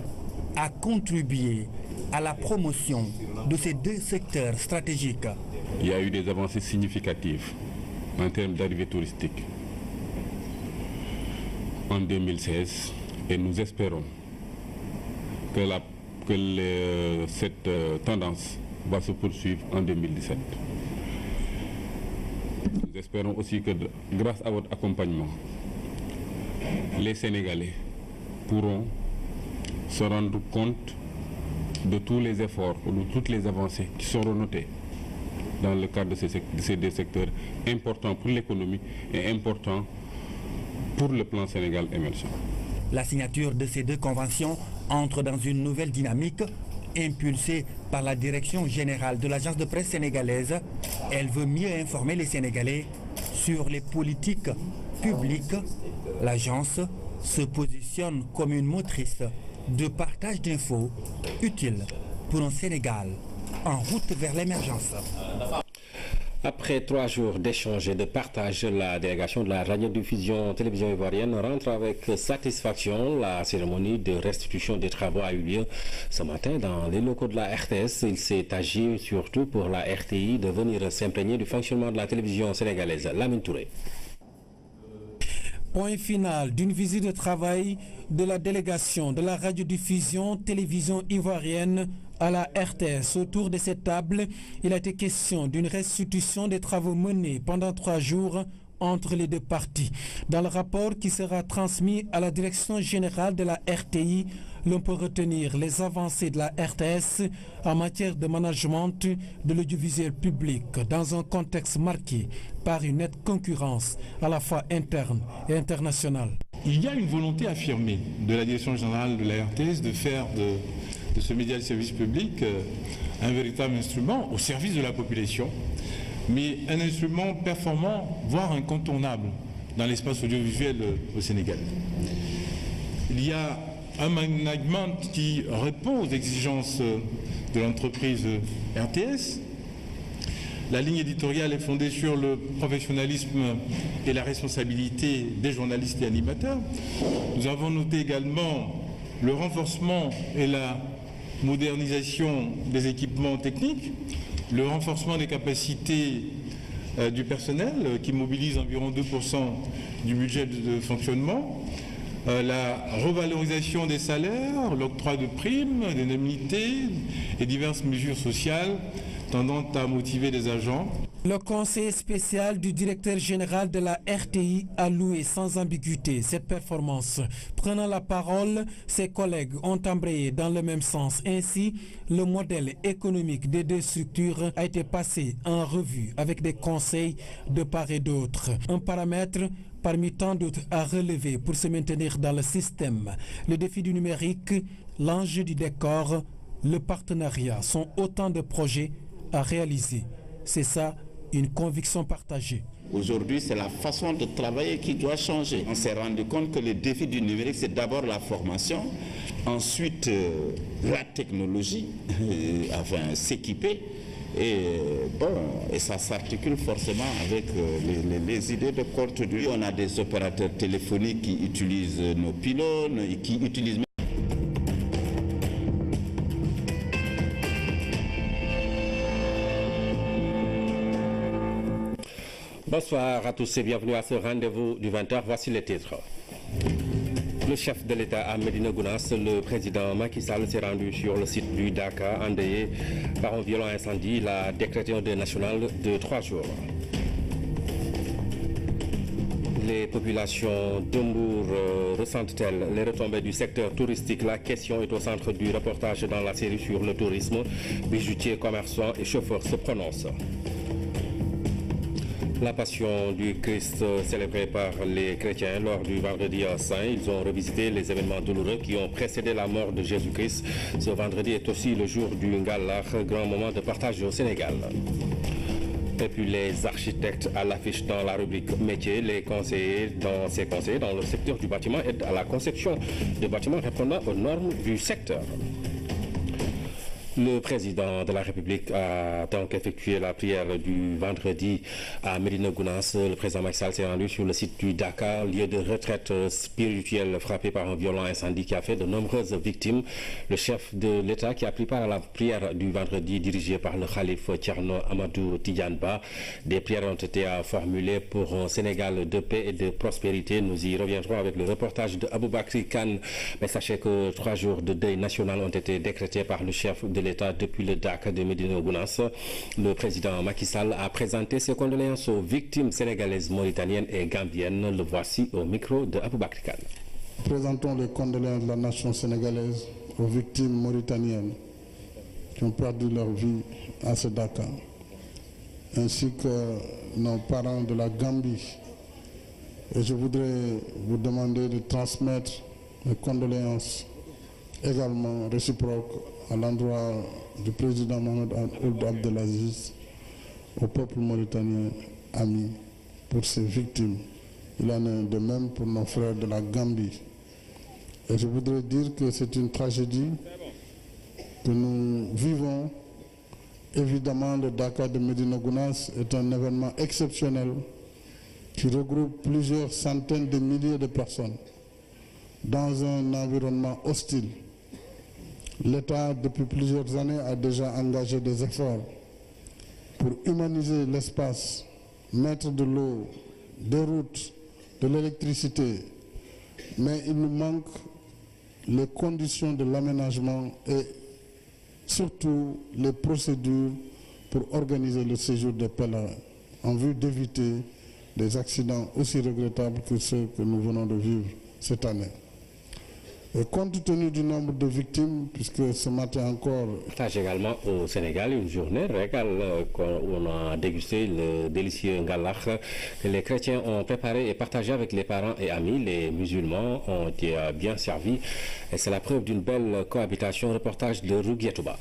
à contribuer à la promotion de ces 2 secteurs stratégiques. Il y a eu des avancées significatives en termes d'arrivée touristique en 2016 et nous espérons que cette tendance va se poursuivre en 2017. Nous espérons aussi que grâce à votre accompagnement, les Sénégalais pourront se rendre compte de tous les efforts, de toutes les avancées qui seront notées dans le cadre de ces deux secteurs importants pour l'économie et importants pour le plan Sénégal émergent. La signature de ces deux conventions entre dans une nouvelle dynamique impulsée par la direction générale de l'agence de presse sénégalaise. Elle veut mieux informer les Sénégalais sur les politiques publiques. L'agence se positionne comme une motrice de partage d'infos utiles pour un Sénégal en route vers l'émergence. Après 3 jours d'échange et de partage, la délégation de la radiodiffusion télévision ivoirienne rentre avec satisfaction. La cérémonie de restitution des travaux a eu lieu ce matin dans les locaux de la RTS. Il s'est agi surtout pour la RTI de venir s'imprégner du fonctionnement de la télévision sénégalaise. Lamine Touré. Point final d'une visite de travail de la délégation de la radiodiffusion télévision ivoirienne à la RTS. Autour de cette table, il a été question d'une restitution des travaux menés pendant 3 jours entre les deux parties. Dans le rapport qui sera transmis à la direction générale de la RTI, l'on peut retenir les avancées de la RTS en matière de management de l'audiovisuel public dans un contexte marqué par une nette concurrence à la fois interne et internationale. Il y a une volonté affirmée de la direction générale de la RTS de faire de ce média de service public un véritable instrument au service de la population, mais un instrument performant, voire incontournable dans l'espace audiovisuel au Sénégal. Il y a un management qui répond aux exigences de l'entreprise RTS. La ligne éditoriale est fondée sur le professionnalisme et la responsabilité des journalistes et animateurs. Nous avons noté également le renforcement et la modernisation des équipements techniques, le renforcement des capacités du personnel qui mobilise environ 2% du budget de fonctionnement, la revalorisation des salaires, l'octroi de primes, d'indemnités et diverses mesures sociales tendant à motiver les agents. Le conseil spécial du directeur général de la RTI a loué sans ambiguïté cette performance. Prenant la parole, ses collègues ont embrayé dans le même sens. Ainsi, le modèle économique des deux structures a été passé en revue avec des conseils de part et d'autre. Un paramètre parmi tant d'autres à relever pour se maintenir dans le système. Le défi du numérique, l'enjeu du décor, le partenariat sont autant de projets à réaliser. C'est ça, une conviction partagée. Aujourd'hui, c'est la façon de travailler qui doit changer. On s'est rendu compte que le défi du numérique, c'est d'abord la formation, ensuite la technologie, enfin s'équiper. Et ça s'articule forcément avec les idées de contenu. On a des opérateurs téléphoniques qui utilisent nos pylônes et qui utilisent... Bonsoir à tous et bienvenue à ce rendez-vous du 20h. Voici les titres. Le chef de l'État à Médina Gounass, le président Macky Sall, s'est rendu sur le site du Dakar, endeuillé par un violent incendie. Il a décrété un deuil national de 3 jours. Les populations d'Ombour ressentent-elles les retombées du secteur touristique? La question est au centre du reportage dans la série sur le tourisme. Bijoutiers, commerçants et chauffeurs se prononcent. La passion du Christ célébrée par les chrétiens lors du vendredi saint. Ils ont revisité les événements douloureux qui ont précédé la mort de Jésus-Christ. Ce vendredi est aussi le jour du Ngalar, grand moment de partage au Sénégal. Et puis les architectes à l'affiche dans la rubrique métier, les conseillers dans le secteur du bâtiment aident à la conception de bâtiments répondant aux normes du secteur. Le président de la République a donc effectué la prière du vendredi à Médina Gounass. Le président Macky Sall s'est rendu sur le site du Dakar, lieu de retraite spirituelle frappé par un violent incendie qui a fait de nombreuses victimes. Le chef de l'État qui a pris part à la prière du vendredi dirigée par le calife Thierno Amadou Tidiane Ba. Des prières ont été formulées pour un Sénégal de paix et de prospérité. Nous y reviendrons avec le reportage de Aboubakri Kane. Mais sachez que 3 jours de deuil national ont été décrétés par le chef de l'État depuis le Dakar de Médina Gounass. Le président Macky Sall a présenté ses condoléances aux victimes sénégalaises, mauritaniennes et gambiennes. Le voici au micro de Aboubakar Kane. Présentons les condoléances de la nation sénégalaise aux victimes mauritaniennes qui ont perdu leur vie à ce Dakar, ainsi que nos parents de la Gambie. Et je voudrais vous demander de transmettre mes condoléances également réciproques à l'endroit du président Mohamed Ould Abdelaziz, au peuple mauritanien ami pour ses victimes. Il en est de même pour nos frères de la Gambie. Et je voudrais dire que c'est une tragédie que nous vivons. Évidemment, le Dakar de Médina Gounass est un événement exceptionnel qui regroupe plusieurs centaines de milliers de personnes dans un environnement hostile. L'État, depuis plusieurs années, a déjà engagé des efforts pour humaniser l'espace, mettre de l'eau, des routes, de l'électricité, mais il nous manque les conditions de l'aménagement et surtout les procédures pour organiser le séjour des pèlerins en vue d'éviter des accidents aussi regrettables que ceux que nous venons de vivre cette année. Et compte tenu du nombre de victimes, puisque ce matin encore... Partage également au Sénégal une journée régale où on a dégusté le délicieux ngalakh que les chrétiens ont préparé et partagé avec les parents et amis. Les musulmans ont été bien servis et c'est la preuve d'une belle cohabitation. Reportage de Rougiatouba.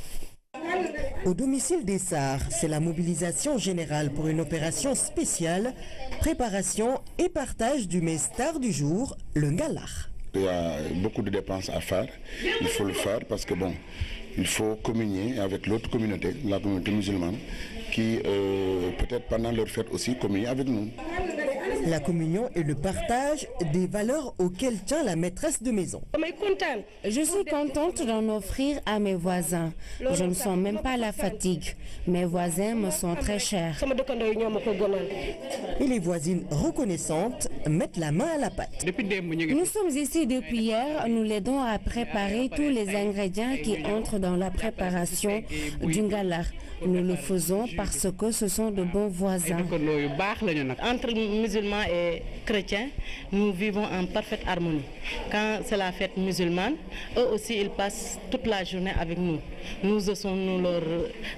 Au domicile des Sars, c'est la mobilisation générale pour une opération spéciale, préparation et partage du mets star du jour, le ngalakh. Il y a beaucoup de dépenses à faire, il faut le faire parce que bon, il faut communier avec l'autre communauté, la communauté musulmane, qui peut-être pendant leur fête aussi communie avec nous. La communion et le partage des valeurs auxquelles tient la maîtresse de maison. Je suis contente d'en offrir à mes voisins. Je ne sens même pas la fatigue. Mes voisins me sont très chers. Et les voisines reconnaissantes mettent la main à la pâte. Nous sommes ici depuis hier. Nous l'aidons à préparer tous les ingrédients qui entrent dans la préparation du ngalakh. Nous le faisons parce que ce sont de bons voisins. Entre musulmans et chrétiens, nous vivons en parfaite harmonie. Quand c'est la fête musulmane, eux aussi ils passent toute la journée avec nous. Nous leur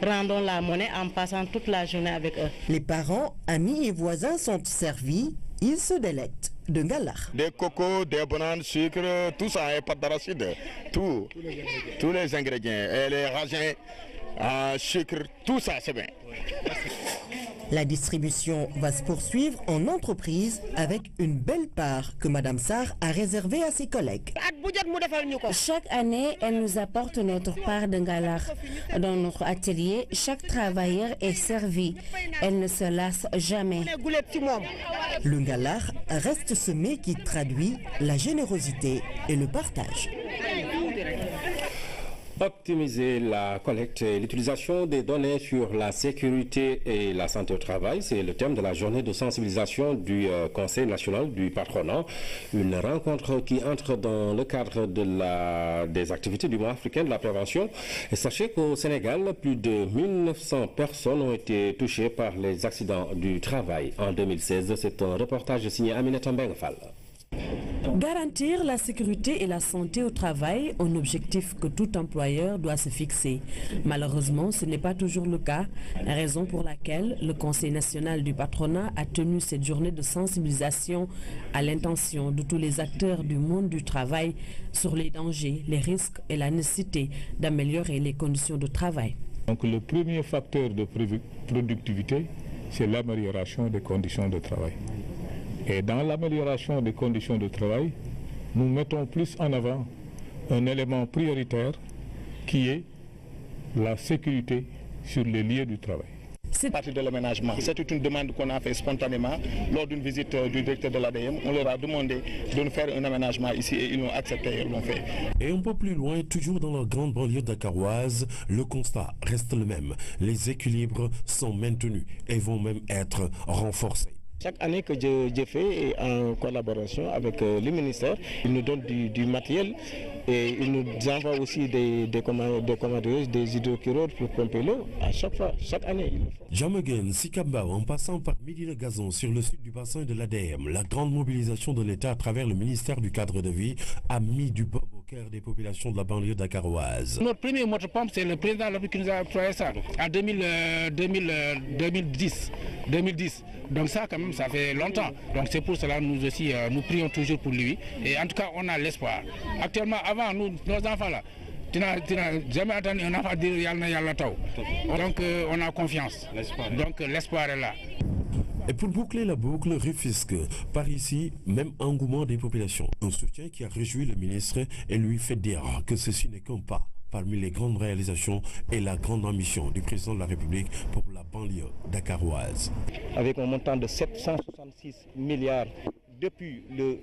rendons la monnaie en passant toute la journée avec eux. Les parents, amis et voisins sont servis. Ils se délectent de ngalakh. Des cocos, des bananes, sucre, tout ça, et pâte d'arachide, tous les ingrédients, et les raisins, sucre, tout ça c'est bien. La distribution va se poursuivre en entreprise avec une belle part que Madame Sarr a réservée à ses collègues. Chaque année, elle nous apporte notre part de ngalakh. Dans notre atelier, chaque travailleur est servi. Elle ne se lasse jamais. Le ngalakh reste ce mets qui traduit la générosité et le partage. Optimiser la collecte et l'utilisation des données sur la sécurité et la santé au travail, c'est le thème de la journée de sensibilisation du Conseil national du patronat. Une rencontre qui entre dans le cadre des activités du mois africain de la prévention. Et sachez qu'au Sénégal, plus de 1900 personnes ont été touchées par les accidents du travail en 2016. C'est un reportage signé Aminata Mbengfal. Garantir la sécurité et la santé au travail, un objectif que tout employeur doit se fixer. Malheureusement, ce n'est pas toujours le cas, raison pour laquelle le Conseil national du patronat a tenu cette journée de sensibilisation à l'intention de tous les acteurs du monde du travail sur les dangers, les risques et la nécessité d'améliorer les conditions de travail. Donc le premier facteur de productivité, c'est l'amélioration des conditions de travail. Et dans l'amélioration des conditions de travail, nous mettons plus en avant un élément prioritaire qui est la sécurité sur les lieux du travail. C'est partie de l'aménagement. C'est une demande qu'on a fait spontanément lors d'une visite du directeur de l'ADM. On leur a demandé de nous faire un aménagement ici et ils l'ont accepté et ils l'ont fait. Et un peu plus loin, toujours dans la grande banlieue dakaroise, le constat reste le même. Les équilibres sont maintenus et vont même être renforcés. Chaque année que je fais en collaboration avec le ministère, ils nous donnent du matériel et ils nous envoient aussi des hydrocureurs pour pomper l'eau à chaque fois, chaque année. Djamegen, Sikamba, en passant par Médina Gazon sur le sud du bassin de l'ADM, la grande mobilisation de l'État à travers le ministère du cadre de vie a mis du baume au cœur des populations de la banlieue dakaroise. Notre premier moto-pompe, c'est le président de la République qui nous a octroyé ça en 2010. Donc ça, quand même, ça fait longtemps. Donc c'est pour cela que nous aussi, nous prions toujours pour lui. Et en tout cas, on a l'espoir. Actuellement, avant, nos enfants là, tu n'as jamais entendu un enfant dire Yalna Tao. Donc on a confiance. Donc l'espoir est là. Et pour boucler la boucle, Rufisque, par ici, même engouement des populations. Un soutien qui a réjoui le ministre et lui fait dire que ceci n'est qu'un pas parmi les grandes réalisations et la grande ambition du président de la République pour la banlieue dakaroise. Avec un montant de 766 milliards depuis le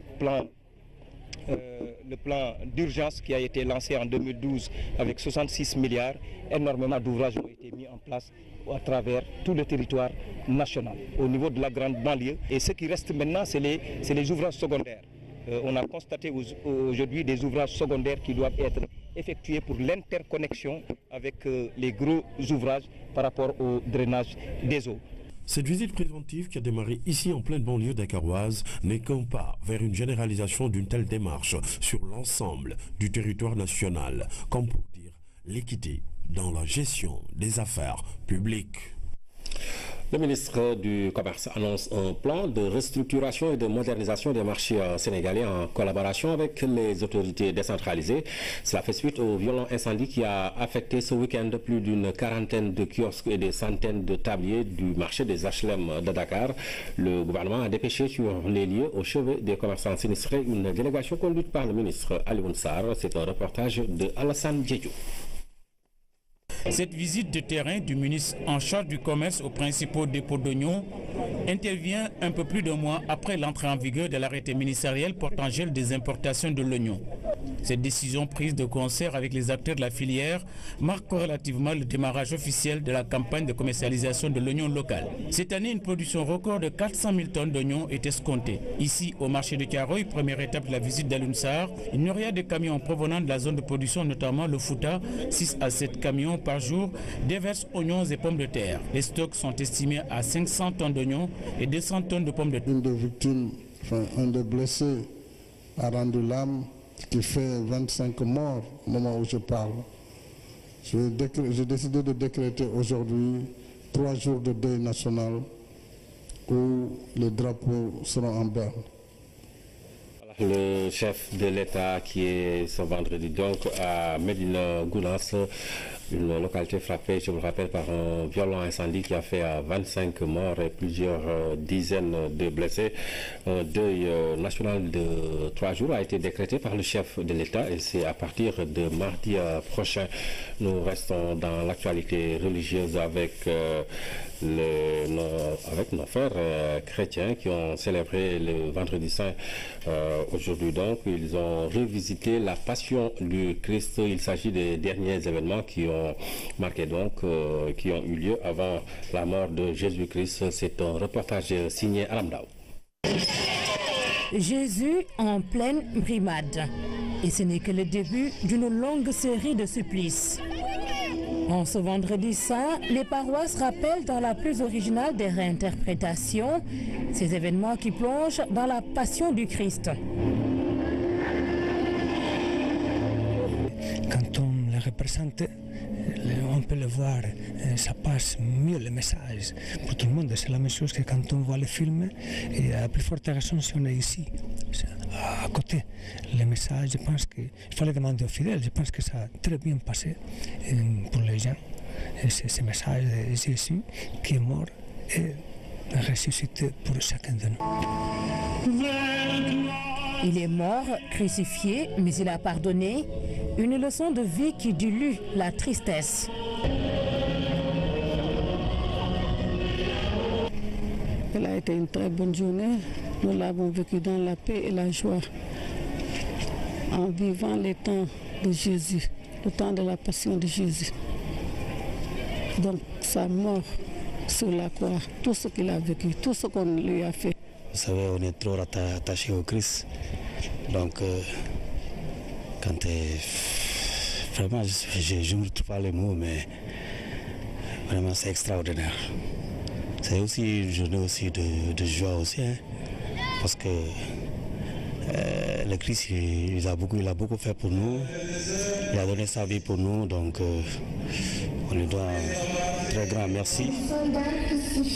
plan d'urgence qui a été lancé en 2012 avec 66 milliards, énormément d'ouvrages ont été mis en place à travers tout le territoire national, au niveau de la grande banlieue. Et ce qui reste maintenant, c'est les ouvrages secondaires. On a constaté aujourd'hui des ouvrages secondaires qui doivent être effectués pour l'interconnexion avec les gros ouvrages par rapport au drainage des eaux. Cette visite préventive qui a démarré ici en pleine banlieue dakaroise n'est qu'un pas vers une généralisation d'une telle démarche sur l'ensemble du territoire national, comme pour dire l'équité dans la gestion des affaires publiques. Le ministre du Commerce annonce un plan de restructuration et de modernisation des marchés sénégalais en collaboration avec les autorités décentralisées. Cela fait suite au violent incendie qui a affecté ce week-end plus d'une quarantaine de kiosques et des centaines de tabliers du marché des HLM de Dakar. Le gouvernement a dépêché sur les lieux au chevet des commerçants sinistrés une délégation conduite par le ministre Alioune Sarr. C'est un reportage de Alassane Djedjou. Cette visite de terrain du ministre en charge du commerce aux principaux dépôts d'oignons intervient un peu plus d'un mois après l'entrée en vigueur de l'arrêté ministériel portant gel des importations de l'oignon. Cette décision prise de concert avec les acteurs de la filière marque relativement le démarrage officiel de la campagne de commercialisation de l'oignon local. Cette année, une production record de 400 000 tonnes d'oignons est escomptée. Ici, au marché de Thiaroye, première étape de la visite d'Alioune Sarr, il n'y aurait de camions provenant de la zone de production, notamment le Fouta, 6 à 7 camions par jour, déversent oignons et pommes de terre. Les stocks sont estimés à 500 tonnes d'oignons et 200 tonnes de pommes de terre. Une des victimes, un des blessés a rendu l'âme, qui fait 25 morts au moment où je parle. J'ai décidé de décréter aujourd'hui 3 jours de deuil national où les drapeaux seront en berne. Le chef de l'État qui est ce vendredi donc à Médina Gounass, une localité frappée, je vous le rappelle, par un violent incendie qui a fait 25 morts et plusieurs dizaines de blessés. Un deuil national de 3 jours a été décrété par le chef de l'État et c'est à partir de mardi prochain. Nous restons dans l'actualité religieuse avec nos frères chrétiens qui ont célébré le vendredi saint. Aujourd'hui donc, ils ont revisité la passion du Christ. Il s'agit des derniers événements qui ont marqué donc, qui ont eu lieu avant la mort de Jésus-Christ. C'est un reportage signé Alamdao. Jésus en pleine brimade. Et ce n'est que le début d'une longue série de supplices. En ce vendredi saint, les paroisses rappellent dans la plus originale des réinterprétations ces événements qui plongent dans la passion du Christ. Quand on le représente, on peut le voir, ça passe mieux le message pour tout le monde. C'est la même chose que quand on voit le film, et à plus forte raison si on est ici, à côté. Le message, je pense qu'il fallait demander aux fidèles, je pense que ça a très bien passé pour les gens. Ce message de Jésus qui est mort et ressuscité pour chacun de nous. Il est mort, crucifié, mais il a pardonné. Une leçon de vie qui dilue la tristesse. Elle a été une très bonne journée. Nous l'avons vécu dans la paix et la joie, en vivant les temps de Jésus, le temps de la passion de Jésus. Donc sa mort sur la croix, tout ce qu'il a vécu, tout ce qu'on lui a fait. Vous savez, on est trop attaché au Christ. Donc, vraiment, je ne retrouve pas les mots, mais vraiment, c'est extraordinaire. C'est aussi une journée aussi de joie aussi, hein, parce que le Christ, il a beaucoup fait pour nous. Il a donné sa vie pour nous, donc on lui doit un très grand merci.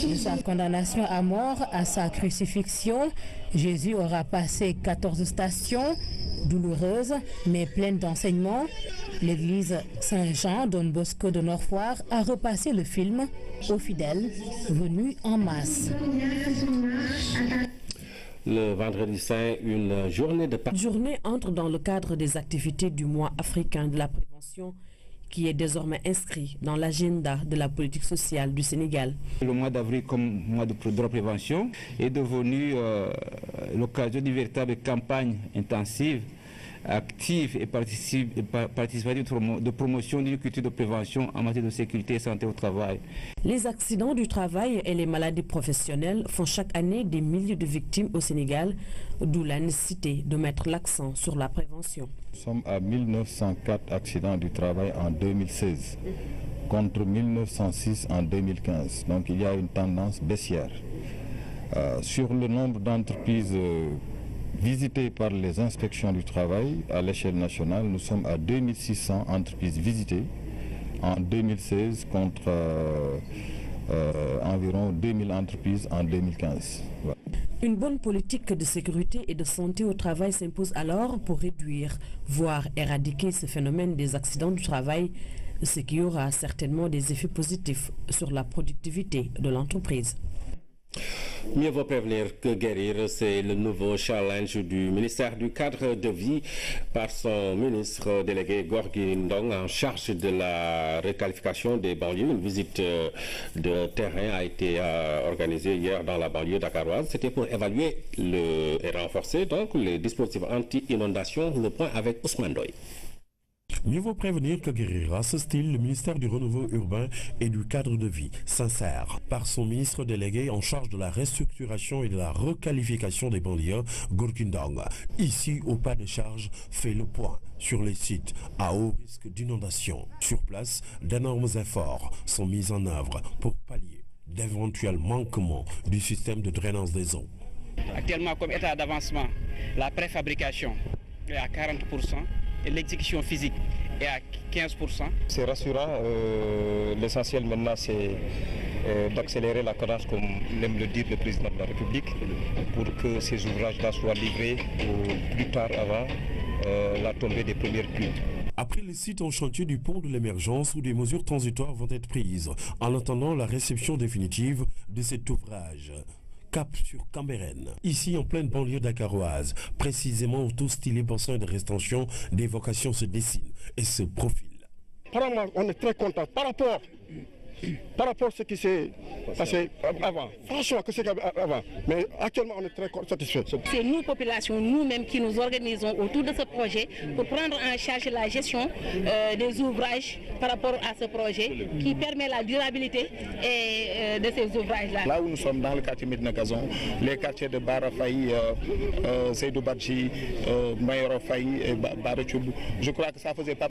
De sa condamnation à mort à sa crucifixion, Jésus aura passé 14 stations douloureuses mais pleines d'enseignements. L'église Saint-Jean Don Bosco de Nord-Foire a repassé le film aux fidèles venus en masse. Le vendredi saint, une journée de... Journée entre dans le cadre des activités du mois africain de la prévention qui est désormais inscrit dans l'agenda de la politique sociale du Sénégal. Le mois d'avril comme mois de la prévention est devenu l'occasion d'une véritable campagne intensive, active et participative de promotion d'une culture de prévention en matière de sécurité et santé au travail. Les accidents du travail et les maladies professionnelles font chaque année des milliers de victimes au Sénégal, d'où la nécessité de mettre l'accent sur la prévention. Nous sommes à 1904 accidents du travail en 2016 contre 1906 en 2015. Donc il y a une tendance baissière. Sur le nombre d'entreprises visitées par les inspections du travail à l'échelle nationale, nous sommes à 2600 entreprises visitées en 2016 contre environ 2000 entreprises en 2015. Voilà. Une bonne politique de sécurité et de santé au travail s'impose alors pour réduire, voire éradiquer ce phénomène des accidents du travail, ce qui aura certainement des effets positifs sur la productivité de l'entreprise. Mieux vaut prévenir que guérir, c'est le nouveau challenge du ministère du cadre de vie par son ministre délégué Gorgui Ndong en charge de la requalification des banlieues. Une visite de terrain a été organisée hier dans la banlieue dakaroise. C'était pour évaluer et renforcer donc les dispositifs anti-inondation. Le point avec Ousmane Doy. Mieux vaut prévenir que guérir. À ce style, le ministère du Renouveau urbain et du cadre de vie s'insère par son ministre délégué en charge de la restructuration et de la requalification des banlieues, Gorgui Ndong. Ici, au pas de charge, fait le point sur les sites à haut risque d'inondation. Sur place, d'énormes efforts sont mis en œuvre pour pallier d'éventuels manquements du système de drainage des eaux. Actuellement, comme état d'avancement, la préfabrication est à 40%. Et l'exécution physique est à 15%. C'est rassurant. L'essentiel maintenant, c'est d'accélérer la cadence, comme l'aime le dire le président de la République, pour que ces ouvrages-là soient livrés au plus tard avant la tombée des premières pluies. Après les sites en chantier du pont de l'émergence où des mesures transitoires vont être prises, en attendant la réception définitive de cet ouvrage. Cap sur Cambérène, ici en pleine banlieue dakaroise, précisément au tout stylé bassin de rétention, des vocations se dessinent et se profilent. Apparemment, on est très content par rapport à ce qui s'est passé avant. Franchement, que c'est avant. Mais actuellement, on est très satisfait. C'est nous, population, nous-mêmes, qui nous organisons autour de ce projet pour prendre en charge la gestion des ouvrages par rapport à ce projet qui permet la durabilité de ces ouvrages-là. Là où nous sommes dans le quartier Médina Gazon, les quartiers de Barafaï, Seydou Badji, Mayoro Faï et Baratchoubou, je crois que ça faisait pas